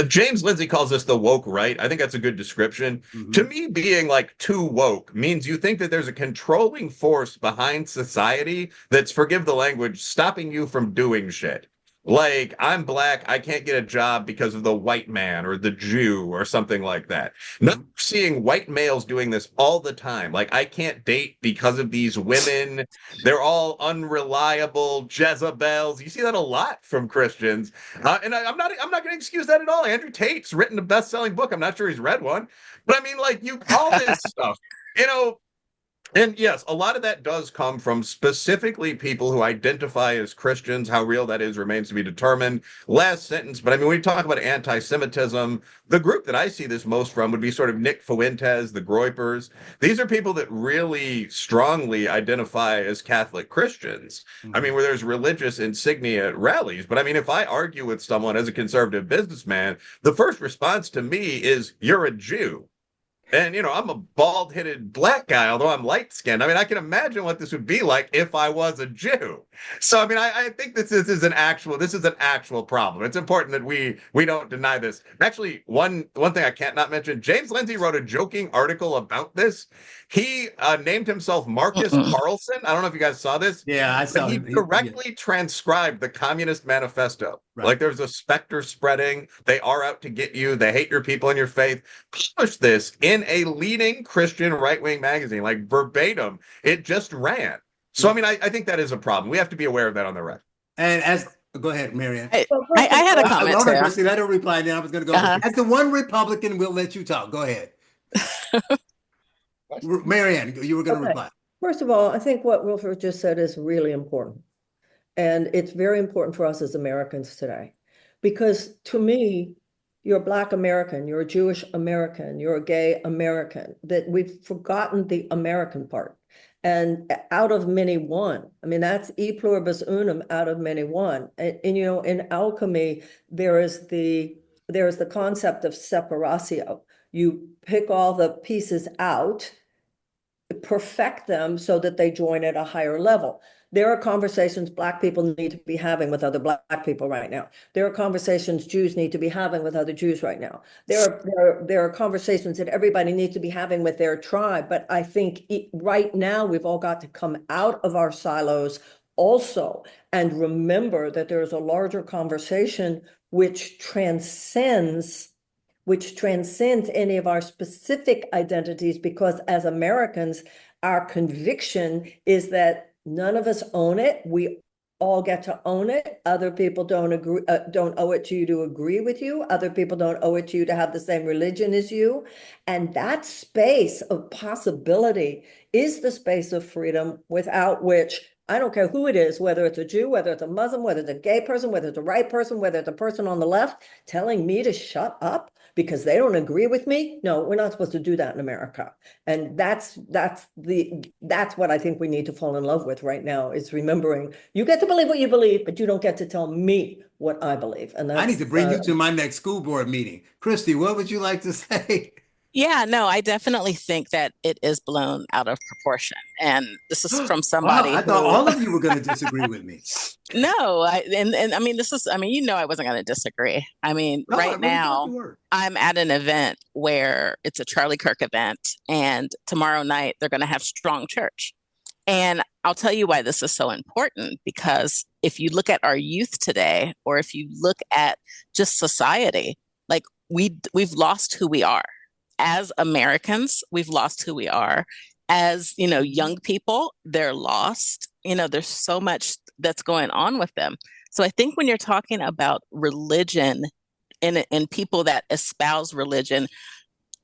S4: James Lindsay calls this the woke right. I think that's a good description. Mm-hmm. To me, being like too woke means you think that there's a controlling force behind society that's, forgive the language, stopping you from doing shit. Like, I'm black, I can't get a job because of the white man or the Jew or something like that. Not seeing white males doing this all the time. Like, I can't date because of these women. They're all unreliable Jezebels. You see that a lot from Christians. And I'm not going to excuse that at all. Andrew Tate's written a best-selling book. I'm not sure he's read one. But I mean, like, you call this stuff, And yes, a lot of that does come from specifically people who identify as Christians. How real that is remains to be determined. Last sentence, but I mean, when you talk about anti-Semitism, the group that I see this most from would be sort of Nick Fuentes, the Groypers. These are people that really strongly identify as Catholic Christians. Mm-hmm. I mean, where there's religious insignia at rallies. But I mean, if I argue with someone as a conservative businessman, the first response to me is, "You're a Jew." And, I'm a bald-headed black guy, although I'm light-skinned. I mean, I can imagine what this would be like if I was a Jew. So, I mean, I think this is an actual problem. It's important that we don't deny this. Actually, one thing I can't not mention, James Lindsay wrote a joking article about this. He named himself Marcus Carlson. I don't know if you guys saw this.
S2: Yeah, I saw
S4: it. He directly transcribed the Communist Manifesto. Right. Like, there's a specter spreading. They are out to get you. They hate your people and your faith. Published this in a leading Christian right-wing magazine, like verbatim. It just ran. So, I mean, I think that is a problem. We have to be aware of that on the record.
S2: And go ahead, Marianne.
S5: I had a comment too.
S2: Christy, let her reply. Then I was going to go. As the one Republican, we'll let you talk. Go ahead. Marianne, you were going to reply.
S3: First of all, I think what Wilford just said is really important. And it's very important for us as Americans today. Because to me, you're a Black American, you're a Jewish American, you're a gay American, that we've forgotten the American part. And out of many one. I mean, that's e pluribus unum, out of many one. And in alchemy, there is the concept of separatio. You pick all the pieces out, perfect them so that they join at a higher level. There are conversations Black people need to be having with other Black people right now. There are conversations Jews need to be having with other Jews right now. There are conversations that everybody needs to be having with their tribe. But I think right now we've all got to come out of our silos also and remember that there's a larger conversation which transcends any of our specific identities, because as Americans, our conviction is that none of us own it. We all get to own it. Other people don't agree, don't owe it to you to agree with you. Other people don't owe it to you to have the same religion as you. And that space of possibility is the space of freedom, without which I don't care who it is, whether it's a Jew, whether it's a Muslim, whether it's a gay person, whether it's a right person, whether it's a person on the left telling me to shut up because they don't agree with me. No, we're not supposed to do that in America. And that's what I think we need to fall in love with right now, is remembering you get to believe what you believe, but you don't get to tell me what I believe. And
S2: I need to bring you to my next school board meeting. Christy, what would you like to say?
S5: Yeah, no, I definitely think that it is blown out of proportion. And this is from
S2: Wow,
S5: somebody
S2: I thought
S5: who,
S2: all of you were going to disagree with me.
S5: no, and I mean, I wasn't going to disagree. I mean,
S2: No, I
S5: right
S2: really thought
S5: now,
S2: you were.
S5: I'm at an event where it's a Charlie Kirk event, and tomorrow night they're going to have Strong Church. And I'll tell you why this is so important, because if you look at our youth today, or if you look at just society, like we've lost who we are. As Americans, we've lost who we are. As, young people, they're lost. There's so much that's going on with them. So I think when you're talking about religion and people that espouse religion,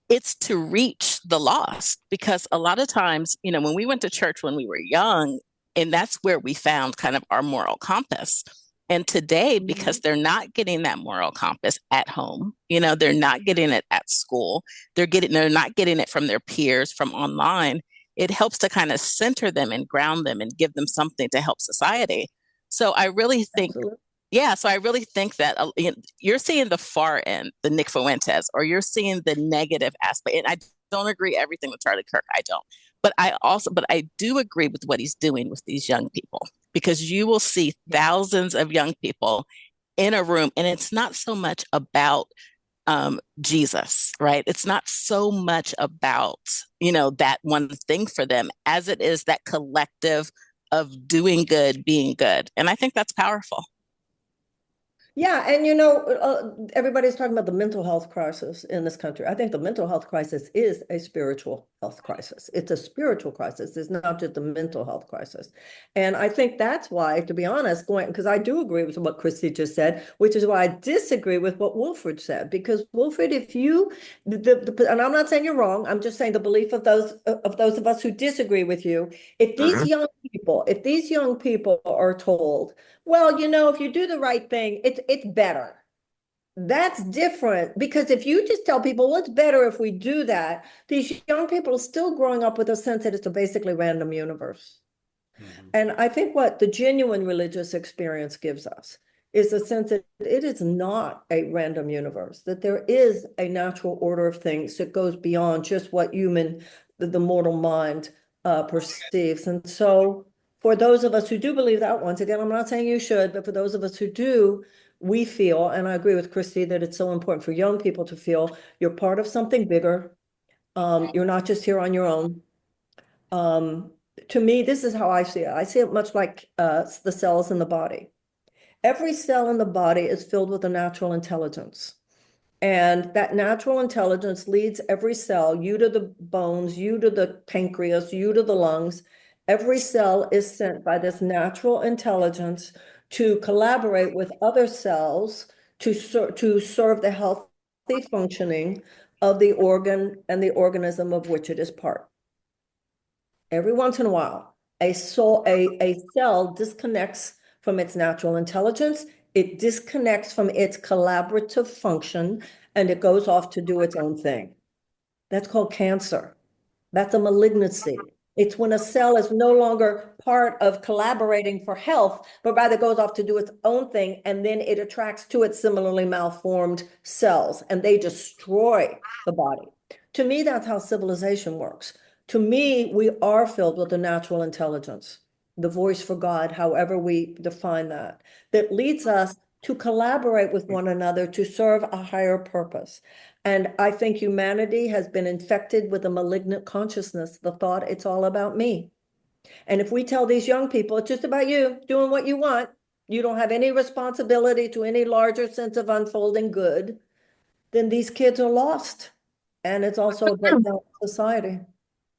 S5: it's to reach the lost. Because a lot of times, when we went to church when we were young, and that's where we found kind of our moral compass. And today, because they're not getting that moral compass at home, they're not getting it at school, they're not getting it from their peers, from online. It helps to kind of center them and ground them and give them something to help society. So I really think,
S3: Absolutely.
S5: yeah, so I really think that you're seeing the far end, the Nick Fuentes, or you're seeing the negative aspect. And I don't agree everything with Charlie Kirk. I don't. But I do agree with what he's doing with these young people, because you will see thousands of young people in a room, and it's not so much about Jesus, right? It's not so much about, that one thing for them, as it is that collective of doing good, being good. And I think that's powerful.
S3: Yeah, and everybody's talking about the mental health crisis in this country. I think the mental health crisis is a spiritual health crisis. It's a spiritual crisis. It's not just a mental health crisis. And I think that's why, to be honest, because I do agree with what Christy just said, which is why I disagree with what Wilfred said. Because Wilfred, if you, and I'm not saying you're wrong, I'm just saying the belief of those of us who disagree with you, if these young people are told, well, if you do the right thing, it's better. That's different, because if you just tell people, well, it's better if we do that, these young people are still growing up with a sense that it's a basically random universe. And I think what the genuine religious experience gives us is a sense that it is not a random universe, that there is a natural order of things that goes beyond just what the mortal mind perceives. And so for those of us who do believe that, once again, I'm not saying you should, but for those of us who do, we feel, and I agree with Christy, that it's so important for young people to feel you're part of something bigger. You're not just here on your own. To me, this is how I see it. I see it much like the cells in the body. Every cell in the body is filled with a natural intelligence. And that natural intelligence leads every cell, you to the bones, you to the pancreas, you to the lungs. Every cell is sent by this natural intelligence to collaborate with other cells to serve the healthy functioning of the organ and the organism of which it is part. Every once in a while, a cell disconnects from its natural intelligence. It disconnects from its collaborative function, and it goes off to do its own thing. That's called cancer. That's a malignancy. It's when a cell is no longer part of collaborating for health, but rather goes off to do its own thing, and then it attracts to it similarly malformed cells, and they destroy the body. To me, that's how civilization works. To me, we are filled with a natural intelligence, the voice for God, however we define that leads us to collaborate with one another to serve a higher purpose. And I think humanity has been infected with a malignant consciousness, the thought it's all about me. And if we tell these young people, it's just about you doing what you want, you don't have any responsibility to any larger sense of unfolding good, then these kids are lost. And it's also a breakdown of society.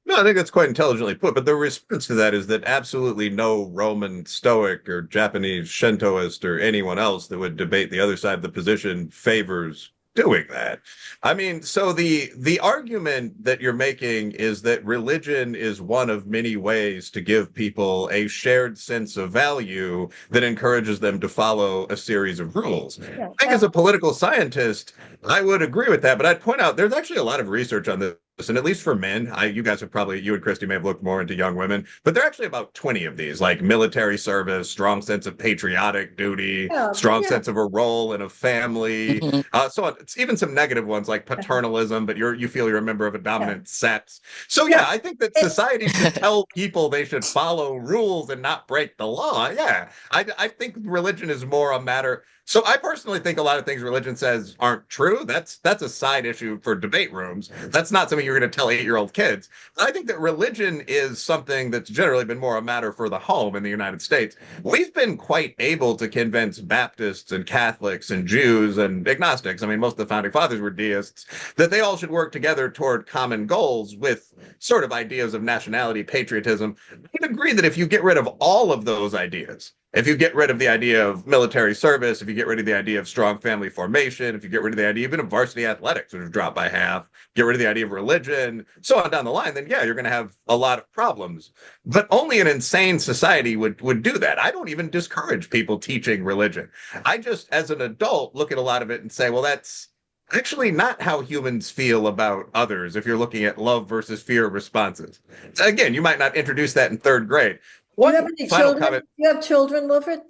S4: No, I think that's quite intelligently put. But the response to that is that absolutely no Roman Stoic or Japanese Shintoist or anyone else that would debate the other side of the position favors doing that. I mean, so the argument that you're making is that religion is one of many ways to give people a shared sense of value that encourages them to follow a series of rules.
S3: Yeah.
S4: I think as a political scientist, I would agree with that, but I'd point out there's actually a lot of research on this. And at least for men, you guys have probably, you and Christy may have looked more into young women, but there are actually about 20 of these, like military service, strong sense of patriotic duty,
S3: Yeah,
S4: strong
S3: yeah.
S4: sense of a role in a family.
S5: Mhm.
S4: So it's even some negative ones like paternalism, but you feel you're a member of a dominant sex. So
S3: Yeah.
S4: yeah, I think that society should tell people they should follow rules and not break the law. Yeah, I think religion is more a matter. So I personally think a lot of things religion says aren't true. That's a side issue for debate rooms. That's not something you're going to tell 8-year-old kids. I think that religion is something that's generally been more a matter for the home in the United States. We've been quite able to convince Baptists and Catholics and Jews and agnostics, I mean, most of the founding fathers were deists, that they all should work together toward common goals with sort of ideas of nationality, patriotism. I'd agree that if you get rid of all of those ideas, if you get rid of the idea of military service, if you get rid of the idea of strong family formation, if you get rid of the idea even of varsity athletics, which have dropped by half, get rid of the idea of religion, so on down the line, then yeah, you're going to have a lot of problems. But only an insane society would do that. I don't even discourage people teaching religion. I just, as an adult, look at a lot of it and say, well, that's actually not how humans feel about others if you're looking at love versus fear responses. So again, you might not introduce that in third grade.
S3: Do you
S4: One
S3: have any
S4: final
S3: children?
S4: comment.
S3: You have children, Wilfred?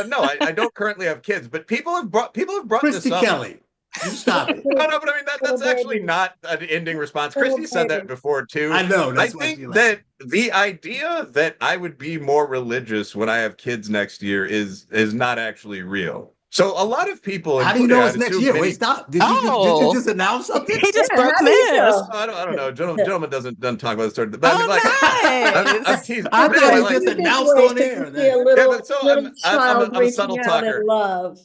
S4: No, I don't currently have kids, but people have brought this
S2: Christy
S4: up.
S2: Kelly, you stop it.
S4: No, no, but I mean that's
S3: Little
S4: actually
S3: baby.
S4: not an ending response.
S3: Little
S4: Christy said that
S3: baby.
S4: before too.
S2: I know,
S4: I
S2: that's why she
S4: think
S2: laughed.
S4: that the idea that I would be more religious when I have kids next year is not actually real. So a lot of people,
S2: How do you
S4: including
S2: know
S4: I'd
S2: it's next
S4: assume
S2: year?
S4: many.
S2: Wait, stop. Did you just announce something?
S5: He just
S3: Yeah,
S5: broke
S3: how do you
S5: news.
S3: know?
S4: I don't know. Gentleman doesn't talk about this sort of, but I mean, like,
S5: Oh,
S4: I'm
S5: nice.
S4: teasing.
S2: I
S4: But
S2: thought
S4: anyway,
S2: he
S4: like,
S2: just
S3: Cutest
S2: announced
S3: way
S2: on
S3: to
S2: air
S3: see a
S2: that.
S4: yeah,
S3: little
S4: but so
S3: little child
S4: I'm a subtle
S3: reaching out
S4: talker.
S3: in love.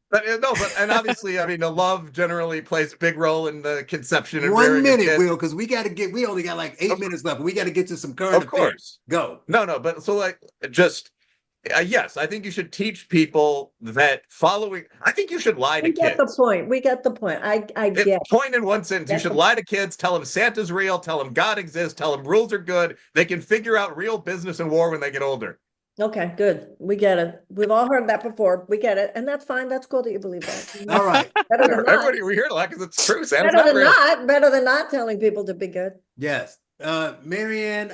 S4: But no, but and obviously, I mean, the love generally plays a big role in the conception and
S2: 1
S4: rearing of
S2: minute,
S4: kids.
S2: Will, because we only got like 8 minutes left. We got to get to some current
S4: Of
S2: affairs.
S4: course.
S2: Go.
S4: No, but so like just yes, I think you should teach people that following. I think you should lie to
S3: We get the
S4: kids.
S3: point. We get the point. I get
S4: Point in one sentence. You
S3: Get
S4: should
S3: the-
S4: lie to kids. Tell them Santa's real. Tell them God exists. Tell them rules are good. They can figure out real business and war when they get older.
S3: Okay, good. We get it. We've all heard that before. We get it. And that's fine. That's cool that you believe that.
S2: All right.
S3: Better than not.
S4: Everybody, we hear it a lot because it's true. Santa's
S3: Better
S4: not
S3: than
S4: real.
S3: not. Better than not telling people to be good.
S2: Yes. Marianne,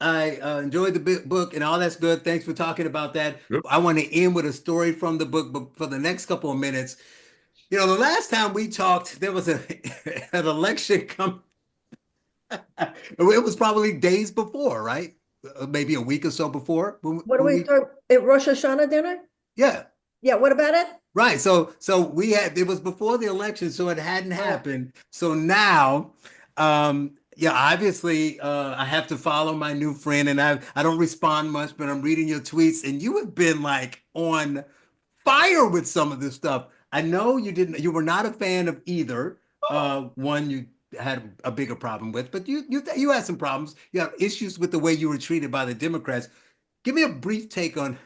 S2: I enjoyed the book and all that's good. Thanks for talking about that.
S4: Yep.
S2: I want to end with a story from the book, but for the next couple of minutes, you know, the last time we talked, there was an election come. It was probably days before, right? Maybe a week or so before.
S3: What do we talk at Rosh Hashanah dinner?
S2: Yeah.
S3: Yeah, what about it?
S2: Right. So we had, it was before the election, so it hadn't happened. So now, yeah, obviously, I have to follow my new friend, and I don't respond much, but I'm reading your tweets, and you have been like on fire with some of this stuff. I know you were not a fan of either. One you had a bigger problem with, but you had some problems. You have issues with the way you were treated by the Democrats. Give me a brief take on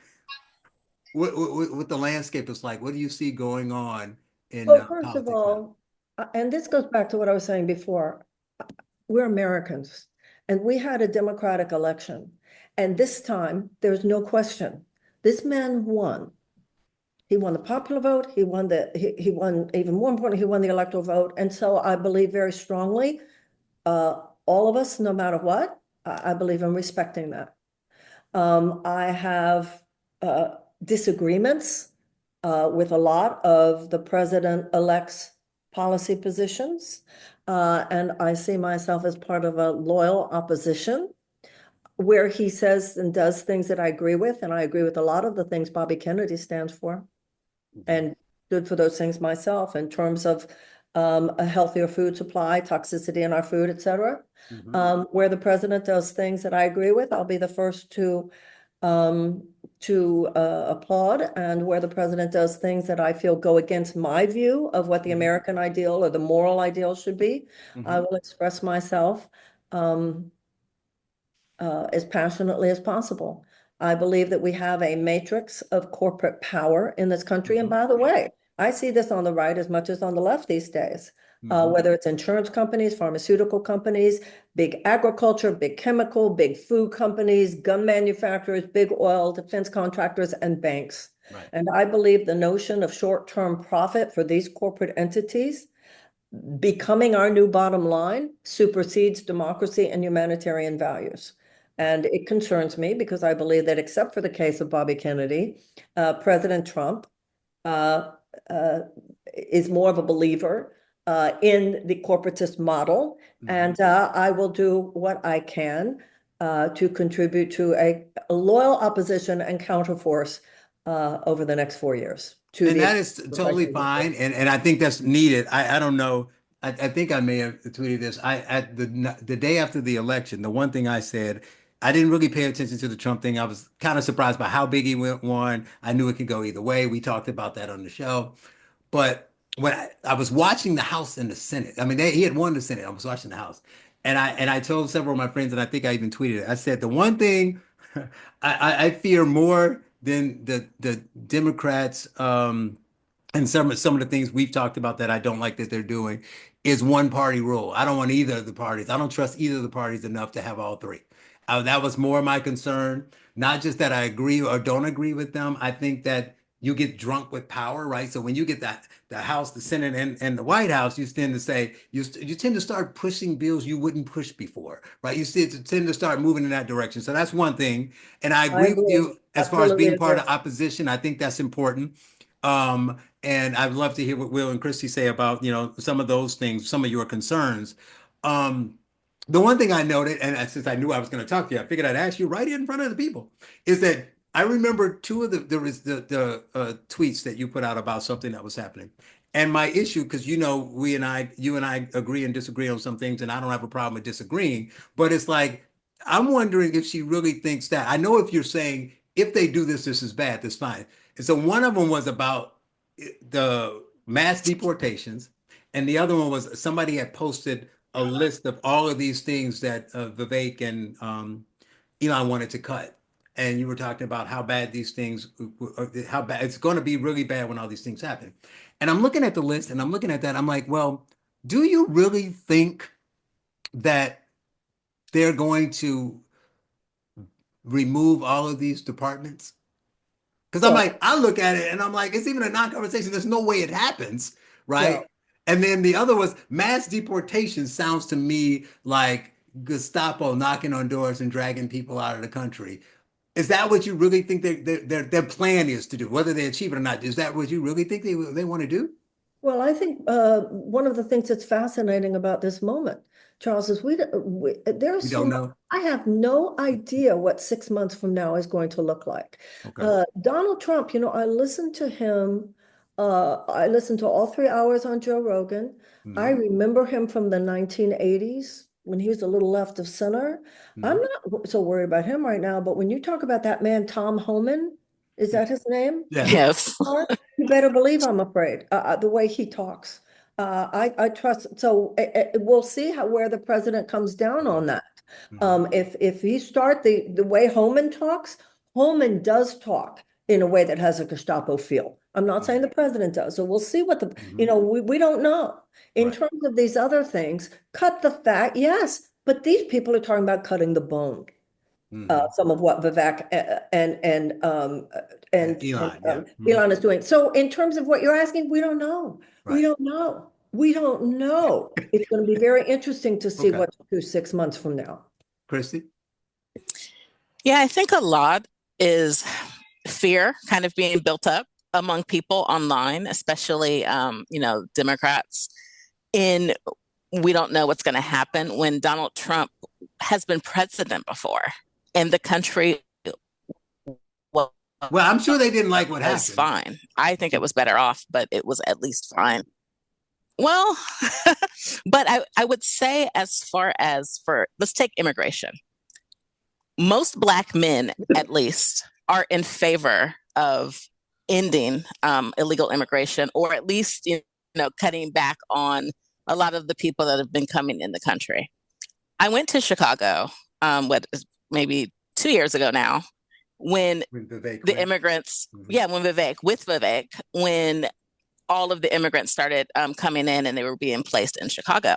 S2: what the landscape is like. What do you see going on in
S3: Well, first
S2: politics
S3: of
S2: now?
S3: all, and this goes back to what I was saying before, we're Americans, and we had a democratic election. And this time, there's no question, this man won. He won the popular vote. He won even more importantly, he won the electoral vote. And so I believe very strongly, all of us, no matter what, I believe in respecting that. I have disagreements with a lot of the president-elect's policy positions. And I see myself as part of a loyal opposition where he says and does things that I agree with. And I agree with a lot of the things Bobby Kennedy stands for. And stood for those things myself in terms of a healthier food supply, toxicity in our food, et cetera. Where the president does things that I agree with, I'll be the first to to applaud, and where the president does things that I feel go against my view of what the American ideal or the moral ideal should be, I will express myself as passionately as possible. I believe that we have a matrix of corporate power in this country. And by the way, I see this on the right as much as on the left these days, whether it's insurance companies, pharmaceutical companies, big agriculture, big chemical, big food companies, gun manufacturers, big oil, defense contractors, and banks.
S2: Right.
S3: And I believe the notion of short-term profit for these corporate entities becoming our new bottom line supersedes democracy and humanitarian values. And it concerns me because I believe that except for the case of Bobby Kennedy, President Trump is more of a believer in the corporatist model. And I will do what I can to contribute to a loyal opposition and counterforce over the next 4 years.
S2: And that is totally fine. And I think that's needed. I don't know. I think I may have tweeted this. At the day after the election, the one thing I said, I didn't really pay attention to the Trump thing. I was kind of surprised by how big he won. I knew it could go either way. We talked about that on the show. But when I was watching the House and the Senate, I mean, he had won the Senate. I was watching the House. And I told several of my friends, and I think I even tweeted it. I said, the one thing I fear more than the Democrats and some of the things we've talked about that I don't like that they're doing is one party rule. I don't want either of the parties. I don't trust either of the parties enough to have all three. That was more my concern. Not just that I agree or don't agree with them. I think that you get drunk with power, right? So when you get the House, the Senate, and the White House, you tend to say you tend to start pushing bills you wouldn't push before, right? You tend to start moving in that direction. So that's one thing. And I agree with you as far as being part of opposition. I think that's important. And I'd love to hear what Will and Christy say about, some of those things, some of your concerns. The one thing I noted, and since I knew I was going to talk to you, I figured I'd ask you right in front of the people, is that I remember two of the tweets that you put out about something that was happening. And my issue, because you and I agree and disagree on some things, and I don't have a problem with disagreeing, but it's like, I'm wondering if she really thinks that. I know if you're saying, if they do this, this is bad, that's fine. And so one of them was about the mass deportations, and the other one was somebody had posted a list of all of these things that Vivek and Elon wanted to cut. And you were talking about how bad these things, how bad it's going to be really bad when all these things happen. And I'm looking at the list and I'm looking at that. I'm like, well, do you really think that they're going to remove all of these departments? Because I'm like, I look at it and I'm like, it's even a non-conversation. There's no way it happens, right? Yeah. And then the other was mass deportation. Sounds to me like Gestapo knocking on doors and dragging people out of the country. Is that what you really think their plan is to do? Whether they achieve it or not, is that what you really think they want to do?
S3: Well, I think one of the things that's fascinating about this moment, Charles, is I have no idea what 6 months from now is going to look like. Okay. Donald Trump, I listened to him. I listened to all 3 hours on Joe Rogan. Mm-hmm. I remember him from the 1980s when he was a little left of center. Mm-hmm. I'm not so worried about him right now, but when you talk about that man, Tom Homan, is that his name?
S5: Yeah. Yes.
S3: You better believe I'm afraid, the way he talks. I trust. So we'll see where the president comes down on that. Mm-hmm. If he start the way Homan talks, Homan does talk in a way that has a Gestapo feel. I'm not saying the president does. So we'll see what we don't know. In terms of these other things, cut the fat, yes, but these people are talking about cutting the bone. Mm-hmm. Some of what Vivek and Elon is doing. So in terms of what you're asking, we don't know. Right. We don't know. We don't know. It's going to be very interesting to see what to do 6 months from now.
S2: Christy?
S5: Yeah, I think a lot is fear kind of being built up among people online, especially, Democrats. We don't know what's going to happen when Donald Trump has been president before. And the country,
S2: well, I'm sure they didn't like what happened.
S5: It was fine. I think it was better off, but it was at least fine. Well, but I would say as far as let's take immigration. Most Black men, at least, are in favor of ending illegal immigration, or at least, cutting back on a lot of the people that have been coming in the country. I went to Chicago, maybe 2 years ago now, when the immigrants, with Vivek, when all of the immigrants started coming in and they were being placed in Chicago.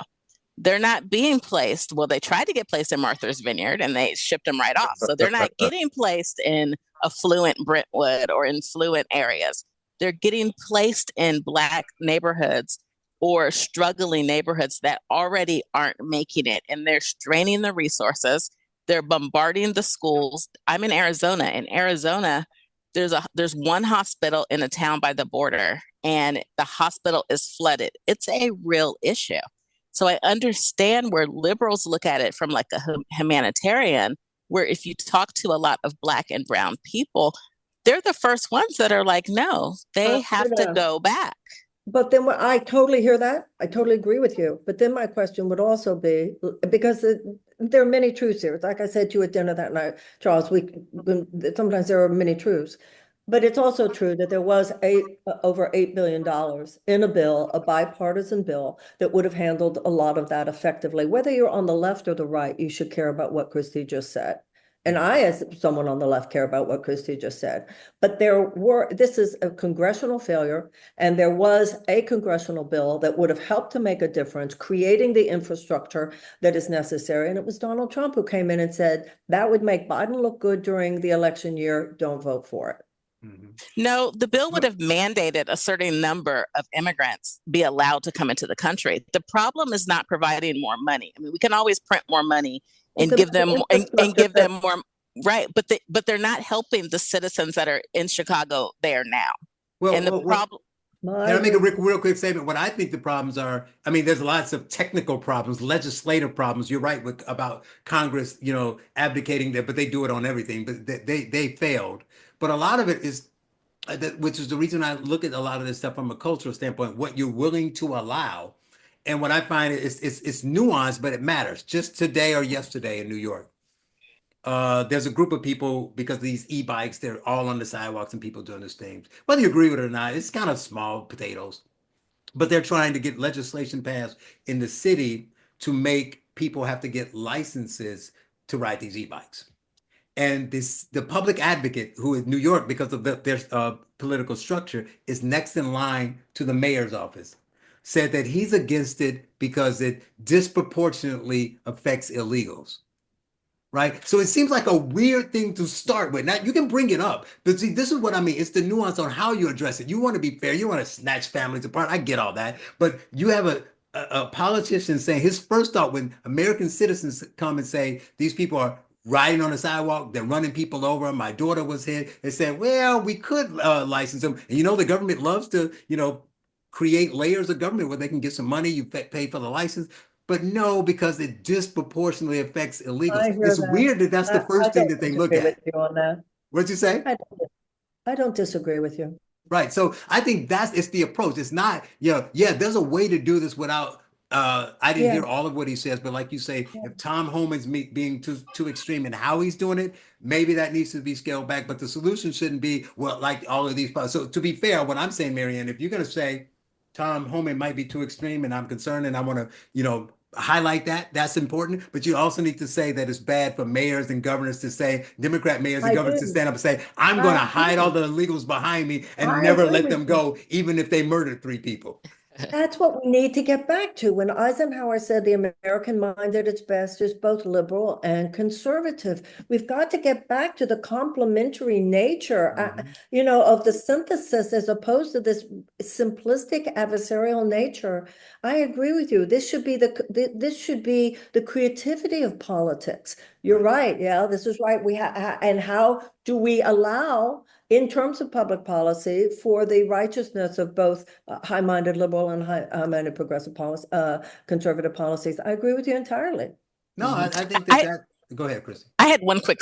S5: They're not being placed. Well, they tried to get placed in Martha's Vineyard and they shipped them right off. So they're not getting placed in affluent Brentwood or affluent areas. They're getting placed in Black neighborhoods or struggling neighborhoods that already aren't making it. And they're straining the resources. They're bombarding the schools. I'm in Arizona. In Arizona, there's one hospital in a town by the border, and the hospital is flooded. It's a real issue. So I understand where liberals look at it from like a humanitarian, where if you talk to a lot of Black and brown people, they're the first ones that are like, no, they have to go back.
S3: But then I totally hear that. I totally agree with you. But then my question would also be, because there are many truths here. It's like I said to you at dinner that night, Charles, sometimes there are many truths. But it's also true that there was over $8 billion in a bill, a bipartisan bill, that would have handled a lot of that effectively. Whether you're on the left or the right, you should care about what Christy just said. And I, as someone on the left, care about what Christy just said. But this is a congressional failure, and there was a congressional bill that would have helped to make a difference, creating the infrastructure that is necessary. And it was Donald Trump who came in and said, that would make Biden look good during the election year. Don't vote for it.
S5: No, the bill would have mandated a certain number of immigrants be allowed to come into the country. The problem is not providing more money. I mean, we can always print more money and give them more, right? But they're not helping the citizens that are in Chicago there now. Can
S2: I make a real quick statement? What I think the problems are, I mean, there's lots of technical problems, legislative problems. You're right about Congress, abdicating that, but they do it on everything. But they failed. But a lot of it is, which is the reason I look at a lot of this stuff from a cultural standpoint, what you're willing to allow. And what I find is it's nuanced, but it matters. Just today or yesterday in New York, there's a group of people, because these e-bikes, they're all on the sidewalks and people doing these things. Whether you agree with it or not, it's kind of small potatoes. But they're trying to get legislation passed in the city to make people have to get licenses to ride these e-bikes. And the public advocate, who is New York, because of their political structure, is next in line to the mayor's office, said that he's against it because it disproportionately affects illegals. Right. So it seems like a weird thing to start with. Now, you can bring it up, but see, this is what I mean. It's the nuance on how you address it. You want to be fair. You want to snatch families apart. I get all that. But you have a politician saying his first thought when American citizens come and say, these people are riding on the sidewalk, they're running people over. My daughter was hit. They said, well, we could license them. And the government loves to, create layers of government where they can get some money. You pay for the license. But no, because it disproportionately affects illegals. It's weird that that's the first thing that they look at. What'd you say?
S3: I don't disagree with you.
S2: Right. So I think it's the approach. It's not, there's a way to do this without, I didn't hear all of what he says, but like you say, if Tom Homan's being too extreme in how he's doing it, maybe that needs to be scaled back. But the solution shouldn't be, like all of these. So to be fair, what I'm saying, Marianne, if you're going to say Tom Homan might be too extreme and I'm concerned and I want to, highlight that's important, but you also need to say that it's bad for mayors and governors to say, Democrat mayors and governors to stand up and say, I'm going to hide all the illegals behind me and never let them go, even if they murdered 3 people.
S3: That's what we need to get back to. When Eisenhower said the American mind at its best is both liberal and conservative, we've got to get back to the complementary nature, of the synthesis as opposed to this simplistic adversarial nature. I agree with you. This should be the creativity of politics. You're right. Yeah, this is right. And how do we allow, in terms of public policy, for the righteousness of both high-minded liberal and high-minded progressive policy, conservative policies? I agree with you entirely.
S2: No, I think that. Go ahead, Christy.
S5: I had one quick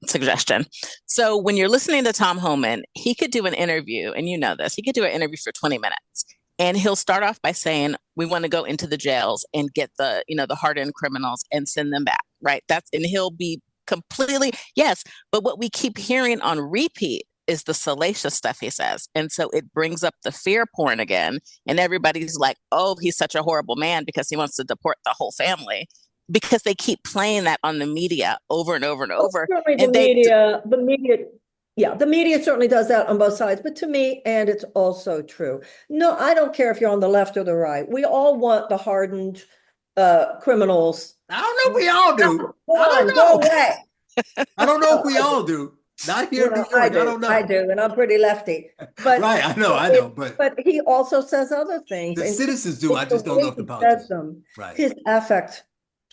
S5: suggestion. So when you're listening to Tom Homan, he could do an interview, and you know this. He could do an interview for 20 minutes. And he'll start off by saying, we want to go into the jails and get the hardened criminals and send them back, right? And he'll be completely, yes. But what we keep hearing on repeat is the salacious stuff he says. And so it brings up the fear porn again. And everybody's like, oh, he's such a horrible man because he wants to deport the whole family. Because they keep playing that on the media over and over and over.
S3: Certainly
S5: And
S3: the media certainly does that on both sides, but to me, and it's also true. No, I don't care if you're on the left or the right. We all want the hardened criminals.
S2: I don't know if we all do.
S3: Go away.
S2: I don't know if we all do. Not here in New York. I don't know.
S3: I do, and I'm pretty lefty. But
S2: right, I know,
S3: but he also says other things.
S2: The
S3: and
S2: citizens do. I just don't know if the politicians.
S3: Right. His affect.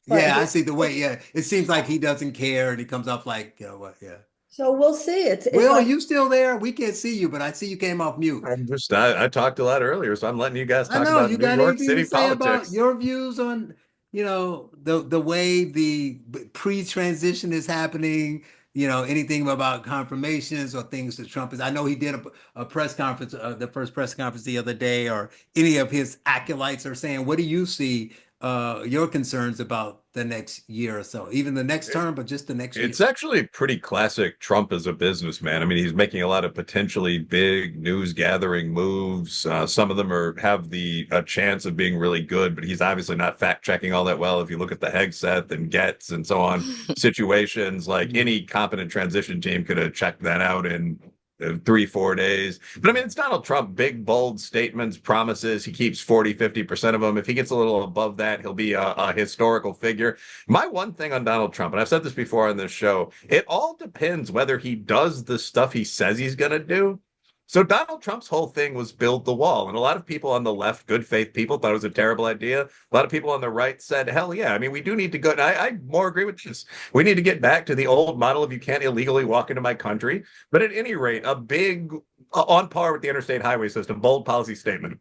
S2: Yeah, I see the way. Yeah, it seems like he doesn't care, and he comes off like, you know what? Yeah.
S3: So we'll see.
S2: Will, are you still there? We can't see you, but I see you came off mute.
S4: I talked a lot earlier, so I'm letting you guys talk about
S2: you
S4: New
S2: got
S4: York
S2: anything
S4: City
S2: to say
S4: politics.
S2: about your views on, the way the pre-transition is happening? Anything about confirmations or things that Trump is. I know he did a press conference, the first press conference the other day, or any of his acolytes are saying, what do you see your concerns about the next year or so, even the next term, but just the next year?
S4: It's actually pretty classic Trump as a businessman. I mean, he's making a lot of potentially big news gathering moves. Some of them have a chance of being really good, but he's obviously not fact checking all that well. If you look at the Hegseth and Getz and so on situations, like any competent transition team could have checked that out in 3-4 days. But I mean, it's Donald Trump, big, bold statements, promises. He keeps 40-50% of them. If he gets a little above that, he'll be a historical figure. My one thing on Donald Trump, and I've said this before on this show, it all depends whether he does the stuff he says he's going to do. So Donald Trump's whole thing was build the wall. And a lot of people on the left, good faith people, thought it was a terrible idea. A lot of people on the right said, hell yeah. I mean, we do need to go. And I more agree with this. We need to get back to the old model of you can't illegally walk into my country. But at any rate, a big, on par with the interstate highway system, bold policy statement.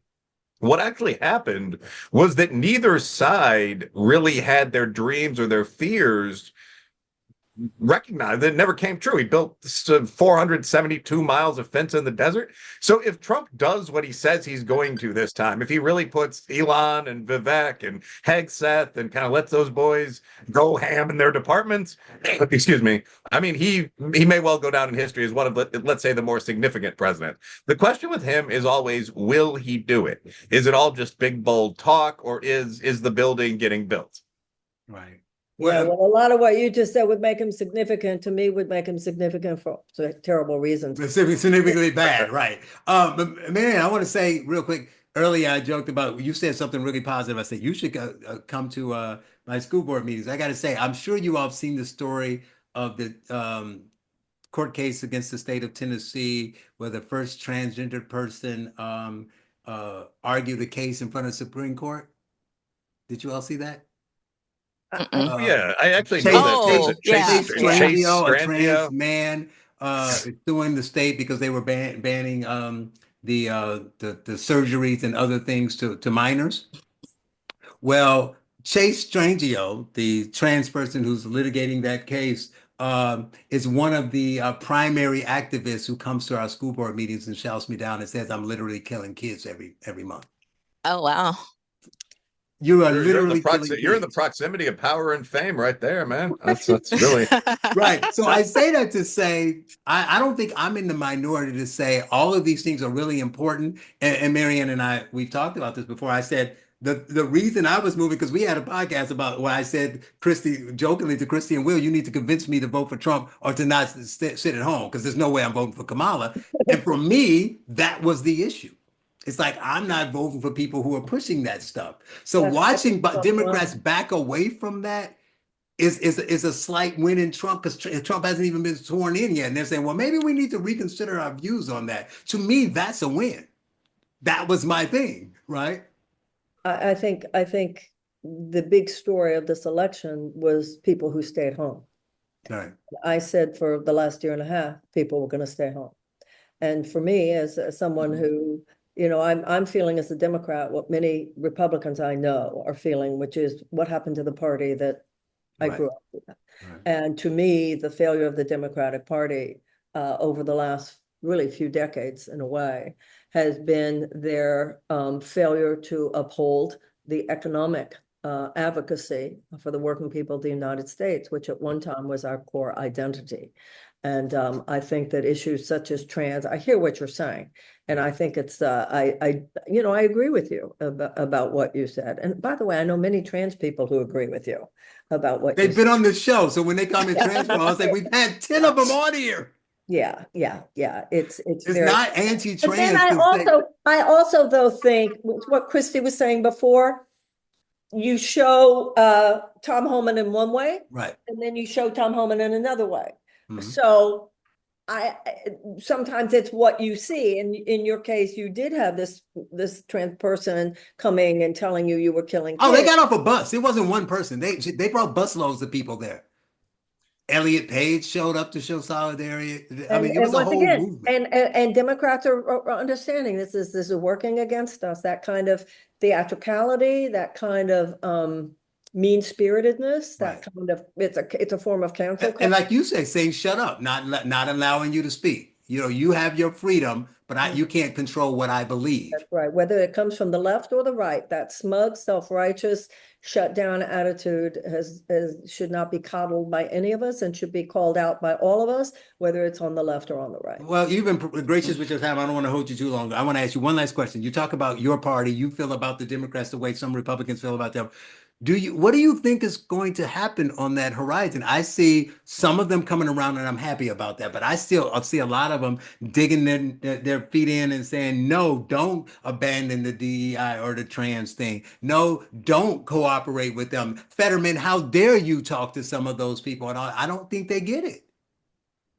S4: What actually happened was that neither side really had their dreams or their fears recognized. That never came true. He built 472 miles of fence in the desert. So if Trump does what he says he's going to this time, if he really puts Elon and Vivek and Hegseth and kind of lets those boys go ham in their departments, excuse me, I mean, he may well go down in history as one of, let's say, the more significant presidents. The question with him is always, will he do it? Is it all just big, bold talk, or is the building getting built?
S2: Right.
S3: Well, a lot of what you just said would make him significant. To me, would make him significant for terrible reasons.
S2: Significantly bad, right? But Marianne, I want to say real quick. Earlier, I joked about, you said something really positive. I said you should come to my school board meetings. I got to say, I'm sure you all have seen the story of the court case against the state of Tennessee, where the first transgender person argued a case in front of the Supreme Court. Did you all see that?
S4: Yeah, I actually know that.
S2: Chase Strangio, a trans man, is suing the state because they were banning the surgeries and other things to minors. Well, Chase Strangio, the trans person who's litigating that case, is one of the primary activists who comes to our school board meetings and shouts me down and says I'm literally killing kids every month.
S5: Oh, wow.
S2: You are literally
S4: you're in the proximity of power and fame right there, man. That's really
S2: right. So I say that to say I don't think I'm in the minority to say all of these things are really important. And Marianne and we've talked about this before. I said the reason I was moving, because we had a podcast about where I said jokingly to Christy and Will, you need to convince me to vote for Trump or to not sit at home, because there's no way I'm voting for Kamala. And for me, that was the issue. It's like, I'm not voting for people who are pushing that stuff. So watching Democrats back away from that is a slight win in Trump, because Trump hasn't even been sworn in yet. And they're saying, well, maybe we need to reconsider our views on that. To me, that's a win. That was my thing, right?
S3: I think the big story of this election was people who stayed home.
S2: Right.
S3: I said for the last year and a half, people were going to stay home. And for me, as someone who, I'm feeling as a Democrat what many Republicans I know are feeling, which is what happened to the party that I grew up with. Right. And to me, the failure of the Democratic Party over the last really few decades, in a way, has been their failure to uphold the economic advocacy for the working people of the United States, which at one time was our core identity. And I think that issues such as trans, I hear what you're saying. And I think it's, I agree with you about what you said. And by the way, I know many trans people who agree with you about what you
S2: They've been
S3: said.
S2: on the show. So when they come in transfer, I was like, we've had 10 of them on here.
S3: Yeah. It's
S2: It's
S3: very.
S2: not
S3: But then
S2: anti-trans to say,
S3: I also though think what Christy was saying before, you show Tom Homan in one way,
S2: right.
S3: and then you show Tom Homan in another way.
S2: Mhm.
S3: So sometimes it's what you see. And in your case, you did have this trans person coming and telling you were killing kids.
S2: Oh, they got off a bus. It wasn't one person. They brought busloads of people there. Elliot Page showed up to show solidarity. I mean, it was a whole movement.
S3: And Democrats are understanding this is working against us. That kind of theatricality, that kind of mean-spiritedness, that
S2: Right.
S3: kind of it's a form of cancel culture.
S2: And like you say, saying shut up, not allowing you to speak. You have your freedom, but you can't control what I believe.
S3: That's right. Whether it comes from the left or the right, that smug, self-righteous, shut down attitude should not be coddled by any of us and should be called out by all of us, whether it's on the left or on the right.
S2: Well, you've been gracious with your time. I don't want to hold you too long. I want to ask you one last question. You talk about your party. You feel about the Democrats the way some Republicans feel about them. What do you think is going to happen on that horizon? I see some of them coming around and I'm happy about that, but I'll see a lot of them digging their feet in and saying, no, don't abandon the DEI or the trans thing. No, don't cooperate with them. Fetterman, how dare you talk to some of those people? And I don't think they get it.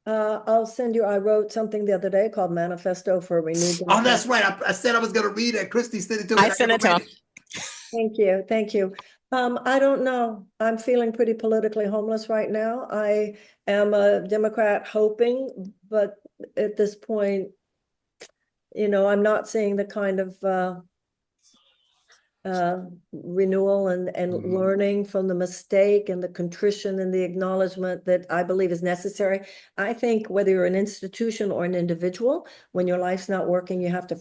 S3: I'll send you, I wrote something the other day called Manifesto for Renewed Democracy.
S2: Oh, that's right. I said I was going to read it. Christy sent it to me.
S5: I sent it to him.
S3: Thank you. I don't know. I'm feeling pretty politically homeless right now. I am a Democrat hoping, but at this point, I'm not seeing the kind of renewal and learning from the mistake and the contrition and the acknowledgement that I believe is necessary. I think whether you're an institution or an individual, when your life's not working, you have to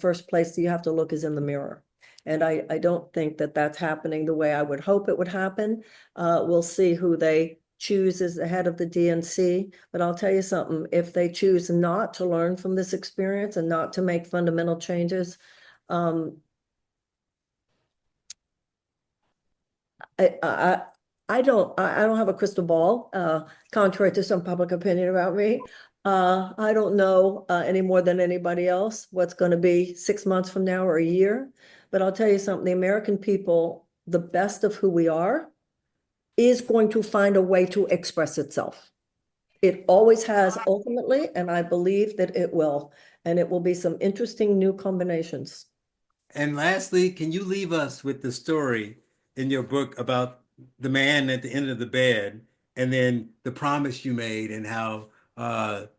S3: look is in the mirror. And I don't think that that's happening the way I would hope it would happen. We'll see who they choose as the head of the DNC. But I'll tell you something, if they choose not to learn from this experience and not to make fundamental changes, I don't have a crystal ball, contrary to some public opinion about me. I don't know any more than anybody else what's going to be 6 months from now or a year. But I'll tell you something, the American people, the best of who we are, is going to find a way to express itself. It always has ultimately, and I believe that it will. And it will be some interesting new combinations.
S2: And lastly, can you leave us with the story in your book about the man at the end of the bed and then the promise you made and how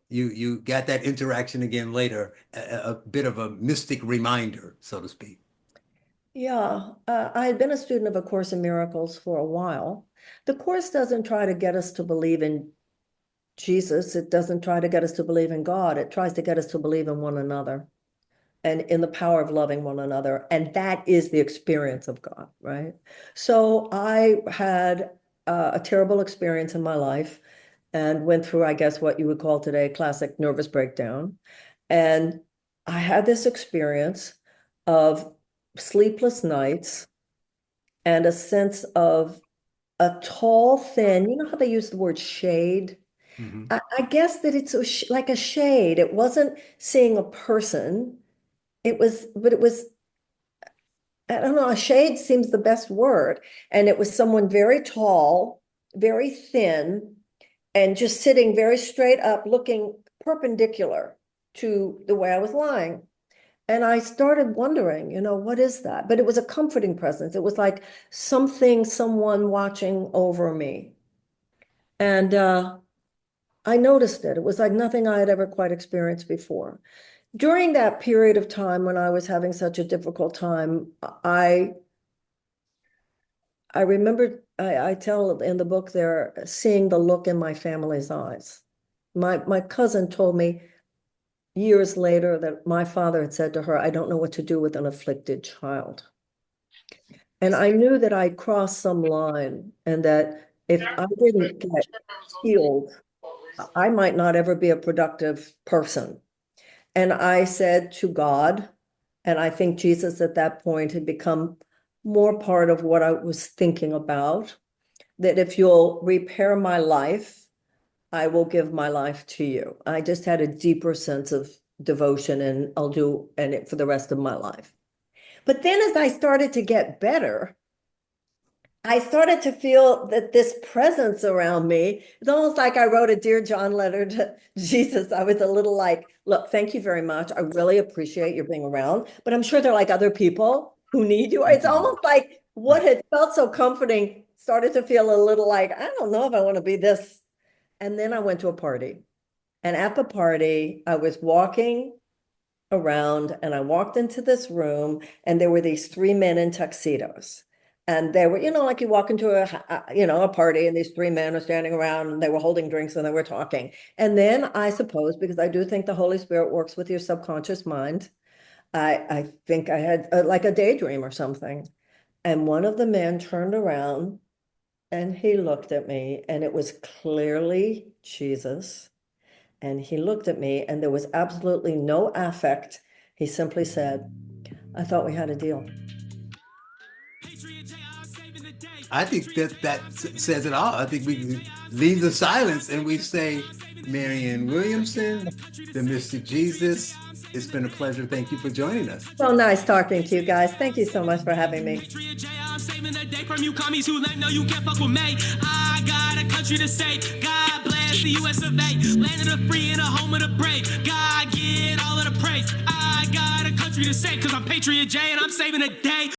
S2: you got that interaction again later, a bit of a mystic reminder, so to speak?
S3: Yeah, I had been a student of A Course in Miracles for a while. The Course doesn't try to get us to believe in Jesus. It doesn't try to get us to believe in God. It tries to get us to believe in one another and in the power of loving one another. And that is the experience of God, right? So I had a terrible experience in my life and went through, I guess, what you would call today classic nervous breakdown. And I had this experience of sleepless nights and a sense of a tall, thin, you know how they use the word shade?
S2: Mm-hmm.
S3: I guess that it's like a shade. It wasn't seeing a person. It was, I don't know, a shade seems the best word. And it was someone very tall, very thin, and just sitting very straight up, looking perpendicular to the way I was lying. And I started wondering, what is that? But it was a comforting presence. It was like someone watching over me. And I noticed it. It was like nothing I had ever quite experienced before. During that period of time when I was having such a difficult time, I remembered, I tell in the book there, seeing the look in my family's eyes. My cousin told me years later that my father had said to her, I don't know what to do with an afflicted child. And I knew that I'd crossed some line and that if I didn't get healed, I might not ever be a productive person. And I said to God, and I think Jesus at that point had become more part of what I was thinking about, that if you'll repair my life, I will give my life to you. I just had a deeper sense of devotion, and I'll do it for the rest of my life. But then as I started to get better, I started to feel that this presence around me, it's almost like I wrote a Dear John letter to Jesus. I was a little like, look, thank you very much. I really appreciate your being around, but I'm sure there are like other people who need you. It's almost like what had felt so comforting started to feel a little like, I don't know if I want to be this. And then I went to a party. And at the party, I was walking around and I walked into this room and there were these three men in tuxedos. And they were, like you walk into a party and these three men are standing around and they were holding drinks and they were talking. And then I suppose, because I do think the Holy Spirit works with your subconscious mind, I think I had like a daydream or something. And one of the men turned around and he looked at me and it was clearly Jesus. And he looked at me and there was absolutely no affect. He simply said, I thought we had a deal.
S2: I think that says it all. I think we leave the silence and we say, Marianne Williamson, the Mystic Jesus. It's been a pleasure. Thank you for joining us.
S3: So nice talking to you guys. Thank you so much for having me.
S1: I'm saving the day from you commies who let know you can't fuck with me. I got a country to save. God bless the US of A. Land of the free and a home of the brave. God get all of the praise. I got a country to save because I'm Patriot J and I'm saving the day.